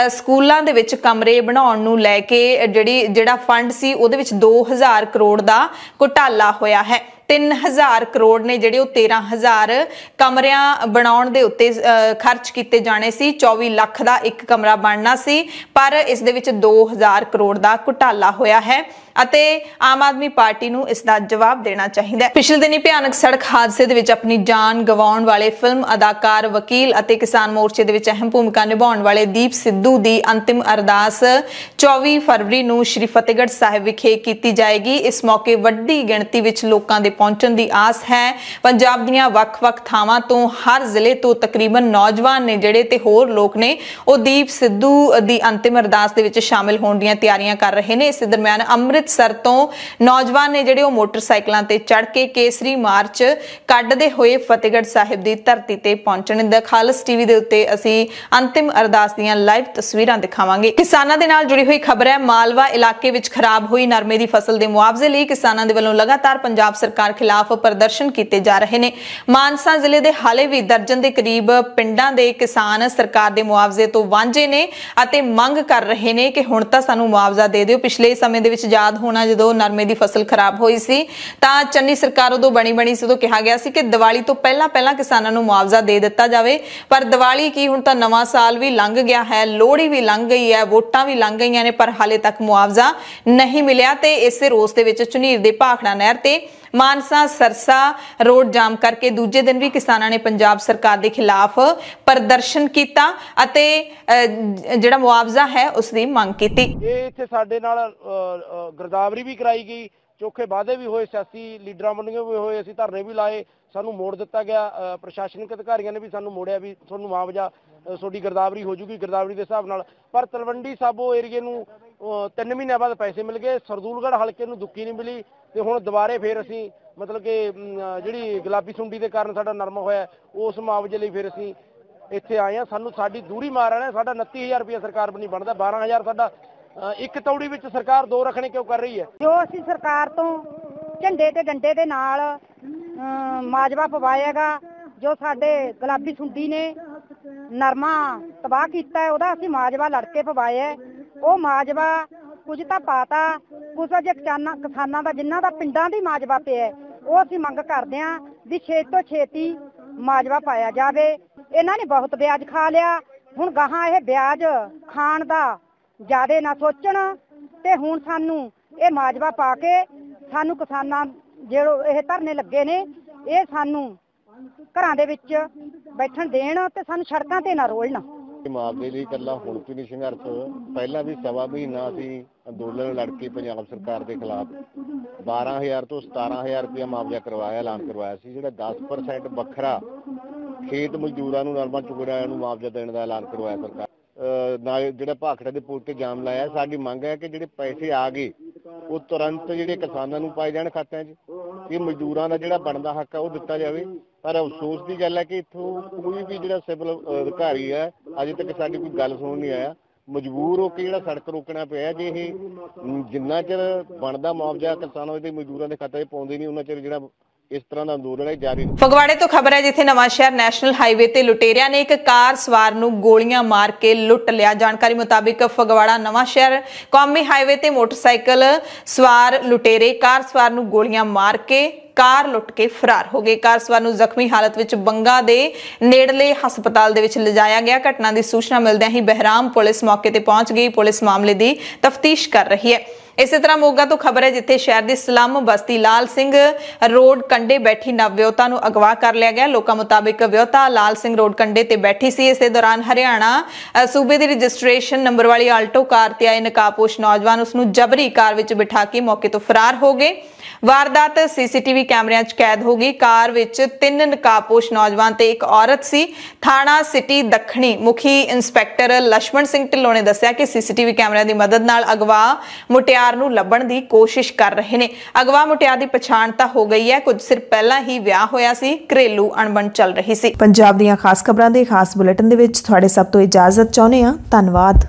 ਸਕੂਲਾਂ ਦੇ ਵਿੱਚ ਕਮਰੇ ਬਣਾਉਣ ਨੂੰ ਲੈ ਕੇ ਜਿਹੜਾ ਫੰਡ ਸੀ ਉਹਦੇ ਵਿੱਚ 2000 ਕਰੋੜ ਦਾ ਘੁਟਾਲਾ ਹੋਇਆ ਹੈ। 3000 ਕਰੋੜ ਨੇ ਜਿਹੜੇ ਉਹ 13000 ਕਮਰਿਆਂ ਬਣਾਉਣ ਦੇ ਉੱਤੇ ਖਰਚ ਕੀਤੇ ਜਾਣੇ ਸੀ। 24 ਲੱਖ ਦਾ ਇੱਕ ਕਮਰਾ ਬਣਨਾ ਸੀ, ਪਰ ਇਸ ਦੇ ਵਿੱਚ 2000 ਕਰੋੜ ਦਾ ਘੁਟਾਲਾ ਹੋਇਆ ਹੈ। ਅਤੇ ਆਮ ਆਦਮੀ ਪਾਰਟੀ ਨੂੰ ਇਸ ਦਾ ਜਵਾਬ ਦੇਣਾ ਚਾਹੀਦਾ ਹੈ। ਪਿਛਲੇ ਦਿਨੀ ਭਿਆਨਕ ਸੜਕ ਹਾਦਸੇ ਦੇ ਵਿੱਚ ਆਪਣੀ ਜਾਨ ਗਵਾਉਣ ਵਾਲੇ ਫਿਲਮ ਅਦਾਕਾਰ, ਵਕੀਲ ਅਤੇ ਕਿਸਾਨ ਮੋਰਚੇ ਦੇ ਵਿੱਚ ਅਹਿਮ ਭੂਮਿਕਾ ਨਿਭਾਉਣ ਵਾਲੇ ਦੀਪ ਸਿੱਧੂ ਦੀ ਅੰਤਿਮ ਅਰਦਾਸ 24 ਫਰਵਰੀ ਨੂੰ ਸ਼੍ਰੀ ਫਤਿਹਗੜ੍ਹ ਸਾਹਿਬ ਵਿਖੇ ਕੀਤੀ ਜਾਏਗੀ। ਇਸ ਮੌਕੇ ਵੱਡੀ ਗਿਣਤੀ ਵਿੱਚ ਲੋਕਾਂ ਦੇ ਪਹੁੰਚਣ ਦੀ ਆਸ ਹੈ। ਪੰਜਾਬ ਦੀਆਂ ਵੱਖ-ਵੱਖ ਥਾਵਾਂ ਤੋਂ, ਹਰ ਜ਼ਿਲ੍ਹੇ ਤੋਂ ਤਕਰੀਬਨ ਨੌਜਵਾਨ ਨੇ ਜਿਹੜੇ ਤੇ ਹੋਰ ਲੋਕ ਨੇ ਉਹ ਦੀਪ ਸਿੱਧੂ ਦੀ ਅੰਤਿਮ ਅਰਦਾਸ ਦੇ ਵਿੱਚ ਸ਼ਾਮਿਲ ਹੋਣ ਦੀਆਂ ਤਿਆਰੀਆਂ ਕਰ ਰਹੇ ਨੇ। ਇਸ ਦਰਮਿਆਨ ਅੰਮ੍ਰਿਤਸਰ ਤੋਂ ਨੌਜਵਾਨ ਨੇ ਜਿਹੜੇ ਉਹ ਮੋਟਰਸਾਈਕਲਾਂ ਤੇ ਚੜ੍ਹ ਕੇ ਕੇਸਰੀ ਮਾਰਚ ਕੱਢਦੇ ਹੋਏ ਫਤਿਹਗੜ੍ਹ ਸਾਹਿਬ ਦੀ ਧਰਤੀ ਤੇ ਪਹੁੰਚਣ। ਦ ਖਾਲਸ ਟੀਵੀ ਦੇ ਉੱਤੇ ਅਸੀਂ ਅੰਤਿਮ ਅਰਦਾਸ ਦੀਆਂ ਲਾਈਵ ਤਸਵੀਰਾਂ ਦਿਖਾਵਾਂਗੇ। ਕਿਸਾਨਾਂ ਦੇ ਨਾਲ ਜੁੜੀ ਹੋਈ ਖਬਰ ਹੈ। ਮਾਲਵਾ ਇਲਾਕੇ ਵਿੱਚ ਖਰਾਬ ਹੋਈ ਨਰਮੇ ਦੀ ਫਸਲ ਦੇ ਮੁਆਵਜ਼ੇ ਲਈ ਕਿਸਾਨਾਂ ਦੇ ਵੱਲੋਂ ਲਗਾਤਾਰ ਪੰਜਾਬ ਸਰਕਾਰ ਖਿਲਾਫ ਪ੍ਰਦਰਸ਼ਨ ਕੀਤੇ ਜਾ ਰਹੇ ਨੇ। ਮਾਨਸਾ ਜ਼ਿਲ੍ਹੇ ਦੇ ਹਾਲੇ ਵੀ ਦਰਜਨ ਦੇ ਕਰੀਬ ਪਿੰਡਾਂ ਦੇ ਕਿਸਾਨ ਸਰਕਾਰ ਦੇ ਮੁਆਵਜ਼ੇ ਤੋਂ ਵਾਂਝੇ ਨੇ ਅਤੇ ਮੰਗ ਕਰ ਰਹੇ ਨੇ ਕਿ ਹੁਣ ਤਾਂ ਸਾਨੂੰ ਮੁਆਵਜ਼ਾ ਦੇ ਦਿਓ। ਪਿਛਲੇ ਸਮੇਂ ਦੇ ਵਿੱਚ ਯਾਦ ਹੋਣਾ ਜਦੋਂ ਨਰਮੇ ਦੀ ਫਸਲ ਖਰਾਬ ਹੋਈ ਸੀ ਤਾਂ ਚੰਨੀ ਸਰਕਾਰ ਉਦੋਂ ਬਣੀ ਸੀ, ਉਦੋਂ ਕਿਹਾ ਗਿਆ ਸੀ ਕਿ ਦੀਵਾਲੀ ਤੋਂ ਪਹਿਲਾਂ ਕਿਸਾਨਾਂ ਨੂੰ ਮੁਆਵਜ਼ਾ ਦੇ ਦਿੱਤਾ ਜਾਵੇ। ਪਰ ਦੀਵਾਲੀ ਕੀ, ਹੁਣ ਤਾਂ ਨਵਾਂ ਸਾਲ ਵੀ ਲੰਘ ਗਿਆ ਹੈ, ਲੋਹੜੀ ਵੀ ਲੰਘ ਗਈ ਹੈ, ਵੋਟਾਂ ਵੀ ਲੰਘ ਗਈਆਂ ਨੇ, ਪਰ ਹਾਲੇ ਤੱਕ ਮੁਆਵਜ਼ਾ ਨਹੀਂ ਮਿਲਿਆ। ਤੇ ਇਸੇ ਰੋਸ ਦੇ ਵਿੱਚ ਝੁਨੀਰ ਦੇ ਭਾਖੜਾ ਨਹਿਰ ਤੇ ਮਾਨਸਾ ਸਰਸਾ ਰੋਡ ਜਾਮ ਕਰਕੇ ਦੂਜੇ ਦਿਨ ਵੀ ਕਿਸਾਨਾਂ ਨੇ ਪੰਜਾਬ ਸਰਕਾਰ ਦੇ ਖਿਲਾਫ ਪ੍ਰਦਰਸ਼ਨ ਕੀਤਾ ਅਤੇ ਜਿਹੜਾ ਮੁਆਵਜ਼ਾ ਹੈ ਉਸ ਦੀ ਮੰਗ ਕੀਤੀ। ਇਹ ਇੱਥੇ ਸਾਡੇ ਨਾਲ ਗਿਰਦਾਵਰੀ ਵੀ ਕਰਾਈ ਗਈ, ਚੋਖੇ ਵਾਅਦੇ ਵੀ ਹੋਏ, ਸਿਆਸੀ ਲੀਡਰਾਂ ਵੱਲੋਂ ਵੀ ਹੋਏ, ਅਸੀਂ ਧਰਨੇ ਵੀ ਲਾਏ, ਸਾਨੂੰ ਮੋੜ ਦਿੱਤਾ ਗਿਆ। ਪ੍ਰਸ਼ਾਸਨਿਕ ਅਧਿਕਾਰੀਆਂ ਨੇ ਵੀ ਸਾਨੂੰ ਮੋੜਿਆ ਵੀ ਤੁਹਾਨੂੰ ਮੁਆਵਜ਼ਾ, ਤੁਹਾਡੀ ਗਿਰਦਾਵਰੀ ਹੋ ਜੂਗੀ ਗਿਰਦਾਵਰੀ ਦੇ ਹਿਸਾਬ ਨਾਲ। ਪਰ ਤਲਵੰਡੀ ਸਾਬੋ ਏਰੀਏ ਨੂੰ 3 ਮਹੀਨਿਆਂ ਬਾਅਦ ਪੈਸੇ ਮਿਲ ਗਏ, ਸਰਦੂਲਗੜ੍ਹ ਹਲਕੇ ਨੂੰ ਦੁੱਕੀ ਨਹੀਂ ਮਿਲੀ ਤੇ ਹੁਣ ਦੁਬਾਰੇ ਫੇਰ ਅਸੀਂ ਮਤਲਬ ਕਿ ਜਿਹੜੀ ਗੁਲਾਬੀ ਸੁੰਡੀ ਦੇ ਕਾਰਨ ਸਾਡਾ ਨਰਮਾ ਹੋਇਆ ਉਸ ਮੁਆਵਜ਼ੇ ਲਈ ਫਿਰ ਅਸੀਂ ਇੱਥੇ ਆਏ ਹਾਂ। ਸਾਨੂੰ ਸਾਡੀ ਦੂਰੀ ਮਾਰ ਰਹੇ, ਸਾਡਾ 29,000 ਰੁਪਇਆ ਸਰਕਾਰ ਨਹੀਂ ਬਣਦਾ, 12,000 ਸਾਡਾ ਇੱਕ ਤੌੜੀ ਵਿੱਚ ਸਰਕਾਰ 2 ਰੱਖਣੇ ਕਿਉਂ ਕਰ ਰਹੀ ਹੈ। ਜੋ ਅਸੀਂ ਸਰਕਾਰ ਤੋਂ ਝੰਡੇ ਤੇ ਡੰਡੇ ਦੇ ਨਾਲ ਮਾਜਵਾ ਪਵਾਏਗਾ, ਜੋ ਸਾਡੇ ਗੁਲਾਬੀ ਸੁੰਡੀ ਨੇ ਨਰਮਾ ਤਬਾਹ ਕੀਤਾ ਉਹਦਾ ਅਸੀਂ ਮਾਜਵਾ ਲੜ ਕੇ ਪਵਾਇਆ। ਉਹ ਮਾਜਵਾ ਕੁਝ ਤਾਂ ਪਾਤਾ, ਕੁਝ ਜੇ ਕਿਸਾਨਾਂ ਦਾ ਜਿਨ੍ਹਾਂ ਦਾ ਪਿੰਡਾਂ ਦੀ ਮਾਜਵਾ ਪਿਆ ਉਹ ਅਸੀਂ ਮੰਗ ਕਰਦੇ ਹਾਂ ਵੀ ਛੇਤੀ ਤੋਂ ਛੇਤੀ ਮਾਜਵਾ ਪਾਇਆ ਜਾਵੇ। ਇਹਨਾਂ ਨੇ ਬਹੁਤ ਵਿਆਜ ਖਾ ਲਿਆ, ਹੁਣ ਗਾਹਾਂ ਇਹ ਵਿਆਜ ਖਾਣ ਦਾ ਜ਼ਿਆਦਾ ਨਾ ਸੋਚਣ ਤੇ ਹੁਣ ਸਾਨੂੰ ਇਹ ਮਾਜਵਾ ਪਾ ਕੇ ਸਾਨੂੰ ਕਿਸਾਨਾਂ ਜਿਹੜੇ ਇਹ ਧਰਨੇ ਲੱਗੇ ਨੇ ਇਹ ਸਾਨੂੰ ਘਰਾਂ ਦੇ ਵਿੱਚ ਬੈਠਣ ਦੇਣ ਤੇ ਸਾਨੂੰ ਸੜਕਾਂ ਤੇ ਨਾ ਰੋਲਣ। ਮੁਆਵਜ਼ੇ ਲਈ ਇਕੱਲਾ ਹੁਣ ਤੋਂ ਨਹੀਂ ਸੰਘਰਸ਼, ਪਹਿਲਾਂ ਵੀ 1.25 ਮਹੀਨਾ ਅਸੀਂ ਅੰਦੋਲਨ ਲੜ ਕੇ ਪੰਜਾਬ ਸਰਕਾਰ ਦੇ ਖਿਲਾਫ 12,000 ਤੋਂ 17,000 ਰੁਪਇਆ ਮੁਆਵਜ਼ਾ ਕਰਵਾਇਆ, ਐਲਾਨ ਕਰਵਾਇਆ ਸੀ। ਜਿਹੜਾ 10% ਵੱਖਰਾ ਖੇਤ ਮਜ਼ਦੂਰਾਂ ਨੂੰ, ਨਰਮਾ ਚੁਗੜਿਆਂ ਨੂੰ ਮੁਆਵਜ਼ਾ ਦੇਣ ਦਾ ਐਲਾਨ ਕਰਵਾਇਆ ਸਰਕਾਰ। ਨਾਲ ਜਿਹੜਾ ਭਾਖੜਾ ਦੇ ਪੁਲ ਤੇ ਜਾਮ ਲਾਇਆ, ਸਾਡੀ ਮੰਗ ਹੈ ਕਿ ਜਿਹੜੇ ਪੈਸੇ ਆ ਗਏ ਉਹ ਤੁਰੰਤ ਜਿਹੜੇ ਕਿਸਾਨਾਂ ਨੂੰ ਪਾਏ ਜਾਣ ਖਾਤਿਆਂ 'ਚ, ਇਹ ਮਜ਼ਦੂਰਾਂ ਦਾ ਜਿਹੜਾ ਬਣਦਾ ਹੱਕ ਹੈ ਉਹ ਦਿੱਤਾ ਜਾਵੇ। ਪਰ ਅਫਸੋਸ ਦੀ ਗੱਲ ਹੈ ਕਿ ਇੱਥੋਂ ਕੋਈ ਵੀ ਜਿਹੜਾ ਸਿਵਲ ਅਧਿਕਾਰੀ ਹੈ ਅਜੇ ਤੱਕ ਸਾਡੀ ਕੋਈ ਗੱਲ ਸੁਣ ਨਹੀਂ ਆਇਆ। ਮਜਬੂਰ ਹੋ ਕੇ ਜਿਹੜਾ ਸੜਕ ਰੋਕਣਾ ਪਿਆ। ਜੇ ਇਹ ਜਿੰਨਾ ਚਿਰ ਬਣਦਾ ਮੁਆਵਜ਼ਾ ਕਿਸਾਨਾਂ ਦੇ ਮਜ਼ਦੂਰਾਂ ਦੇ ਖਾਤੇ 'ਚ ਪਾਉਂਦੇ ਨਹੀਂ ਉਹਨਾਂ ਚਿਰ ਜਿਹੜਾ ਇਸ ਤਰ੍ਹਾਂ ਦਾ ਅੰਦੋਲਨ ਹੈ ਜਾਰੀ। ਫਗਵਾੜੇ ਤੋਂ ਖਬਰ ਹੈ ਜਿੱਥੇ ਨਵਾਂ ਸ਼ਹਿਰ ਨੈਸ਼ਨਲ ਹਾਈਵੇ ਤੇ ਲੁਟੇਰਿਆਂ ਨੇ ਇੱਕ ਕਾਰ ਸਵਾਰ ਨੂੰ ਗੋਲੀਆਂ ਮਾਰ ਕੇ ਲੁੱਟ ਲਿਆ। ਜਾਣਕਾਰੀ ਮੁਤਾਬਿਕ ਫਗਵਾੜਾ ਨਵਾਂ ਸ਼ਹਿਰ ਕੌਮੀ ਹਾਈਵੇ ਤੇ ਮੋਟਰਸਾਈਕਲ ਸਵਾਰ ਲੁਟੇਰੇ ਕਾਰ ਸਵਾਰ ਨੂੰ ਗੋਲੀਆਂ ਮਾਰ ਕੇ ਕਾਰ ਲੁੱਟ ਕੇ ਫਰਾਰ ਹੋ ਗਏ। ਕਾਰ ਸਵਾਰ ਨੂੰ ਜ਼ਖਮੀ ਹਾਲਤ ਵਿੱਚ ਬੰਗਾ ਦੇ ਨੇੜਲੇ ਹਸਪਤਾਲ ਦੇ ਵਿੱਚ ਲਿਜਾਇਆ ਗਿਆ। ਘਟਨਾ ਦੀ ਸੂਚਨਾ ਮਿਲਦਿਆਂ ਹੀ ਬਹਿਰਾਮ ਪੁਲਿਸ ਮੌਕੇ ਤੇ ਪਹੁੰਚ ਗਈ। ਪੁਲਿਸ ਮਾਮਲੇ ਦੀ ਤਫਤੀਸ਼ ਕਰ ਰਹੀ ਹੈ। ਇਸੇ ਤਰ੍ਹਾਂ ਮੋਗਾ ਤੋਂ ਖਬਰ ਹੈ ਜਿੱਥੇ ਸ਼ਹਿਰ ਦੀ ਸਲਮ ਬਸਤੀ ਲਾਲ ਸਿੰਘ ਰੋਡ ਕੰਢੇ ਬੈਠੀ ਨਵਵਿਆਹੁਤਾ ਨੂੰ ਅਗਵਾ ਕਰ ਲਿਆ ਗਿਆ। ਲੋਕਾਂ ਮੁਤਾਬਿਕ ਵਿਆਹੁਤਾ ਲਾਲ ਸਿੰਘ ਰੋਡ ਕੰਢੇ ਤੇ ਬੈਠੀ ਸੀ। ਇਸੇ ਦੌਰਾਨ ਹਰਿਆਣਾ ਸੂਬੇ ਦੀ ਰਜਿਸਟ੍ਰੇਸ਼ਨ ਨੰਬਰ ਵਾਲੀ ਆਲਟੋ ਕਾਰ ਤੇ ਆਏ ਨਕਾਬਪੋਸ਼ ਨੌਜਵਾਨ ਉਸ ਨੂੰ ਜਬਰੀ ਕਾਰ ਵਿੱਚ ਬਿਠਾ ਕੇ ਮੌਕੇ ਤੋਂ ਫਰਾਰ ਹੋ ਗਏ। ਵਾਰਦਾਤ ਸੀਸੀਟੀਵੀ ਕੈਮਰਿਆਂ 'ਚ ਕੈਦ ਹੋ ਗਈ। ਕਾਰ ਵਿੱਚ 3 ਨਕਾਬਪੋਸ਼ ਨੌਜਵਾਨ ਤੇ ਇੱਕ ਔਰਤ ਸੀ। ਥਾਣਾ ਸਿਟੀ ਦੱਖਣੀ ਮੁਖੀ ਇੰਸਪੈਕਟਰ ਲక్ష్మణ ਸਿੰਘ ਢਿੱਲੋਂ ਨੇ ਦੱਸਿਆ ਕਿ ਸੀਸੀਟੀਵੀ ਕੈਮਰਿਆਂ ਦੀ ਮਦਦ ਨਾਲ ਅਗਵਾ ਮੁਟਿਆਰ ਨੂੰ ਲੱਭਣ ਦੀ ਕੋਸ਼ਿਸ਼ ਕਰ ਰਹੇ ਨੇ। ਅਗਵਾ ਮੁਟਿਆਰ ਦੀ ਪਛਾਣ ਤਾਂ ਹੋ ਗਈ ਹੈ। ਕੁਝ ਸਿਰ ਪਹਿਲਾਂ ਹੀ ਵਿਆਹ ਹੋਇਆ ਸੀ, ਘਰੇਲੂ ਅਣਬਣ ਚੱਲ ਰਹੀ ਸੀ। ਪੰਜਾਬ ਦੀਆਂ ਖਾਸ ਖਬਰਾਂ ਦੇ ਖਾਸ ਬੁਲੇਟਿਨ ਦੇ ਵਿੱਚ ਤੁਹਾਡੇ ਸਭ ਤੋਂ ਇਜਾਜ਼ਤ ਚਾਹੁੰਦੇ ਹਾਂ। ਧੰਨਵਾਦ।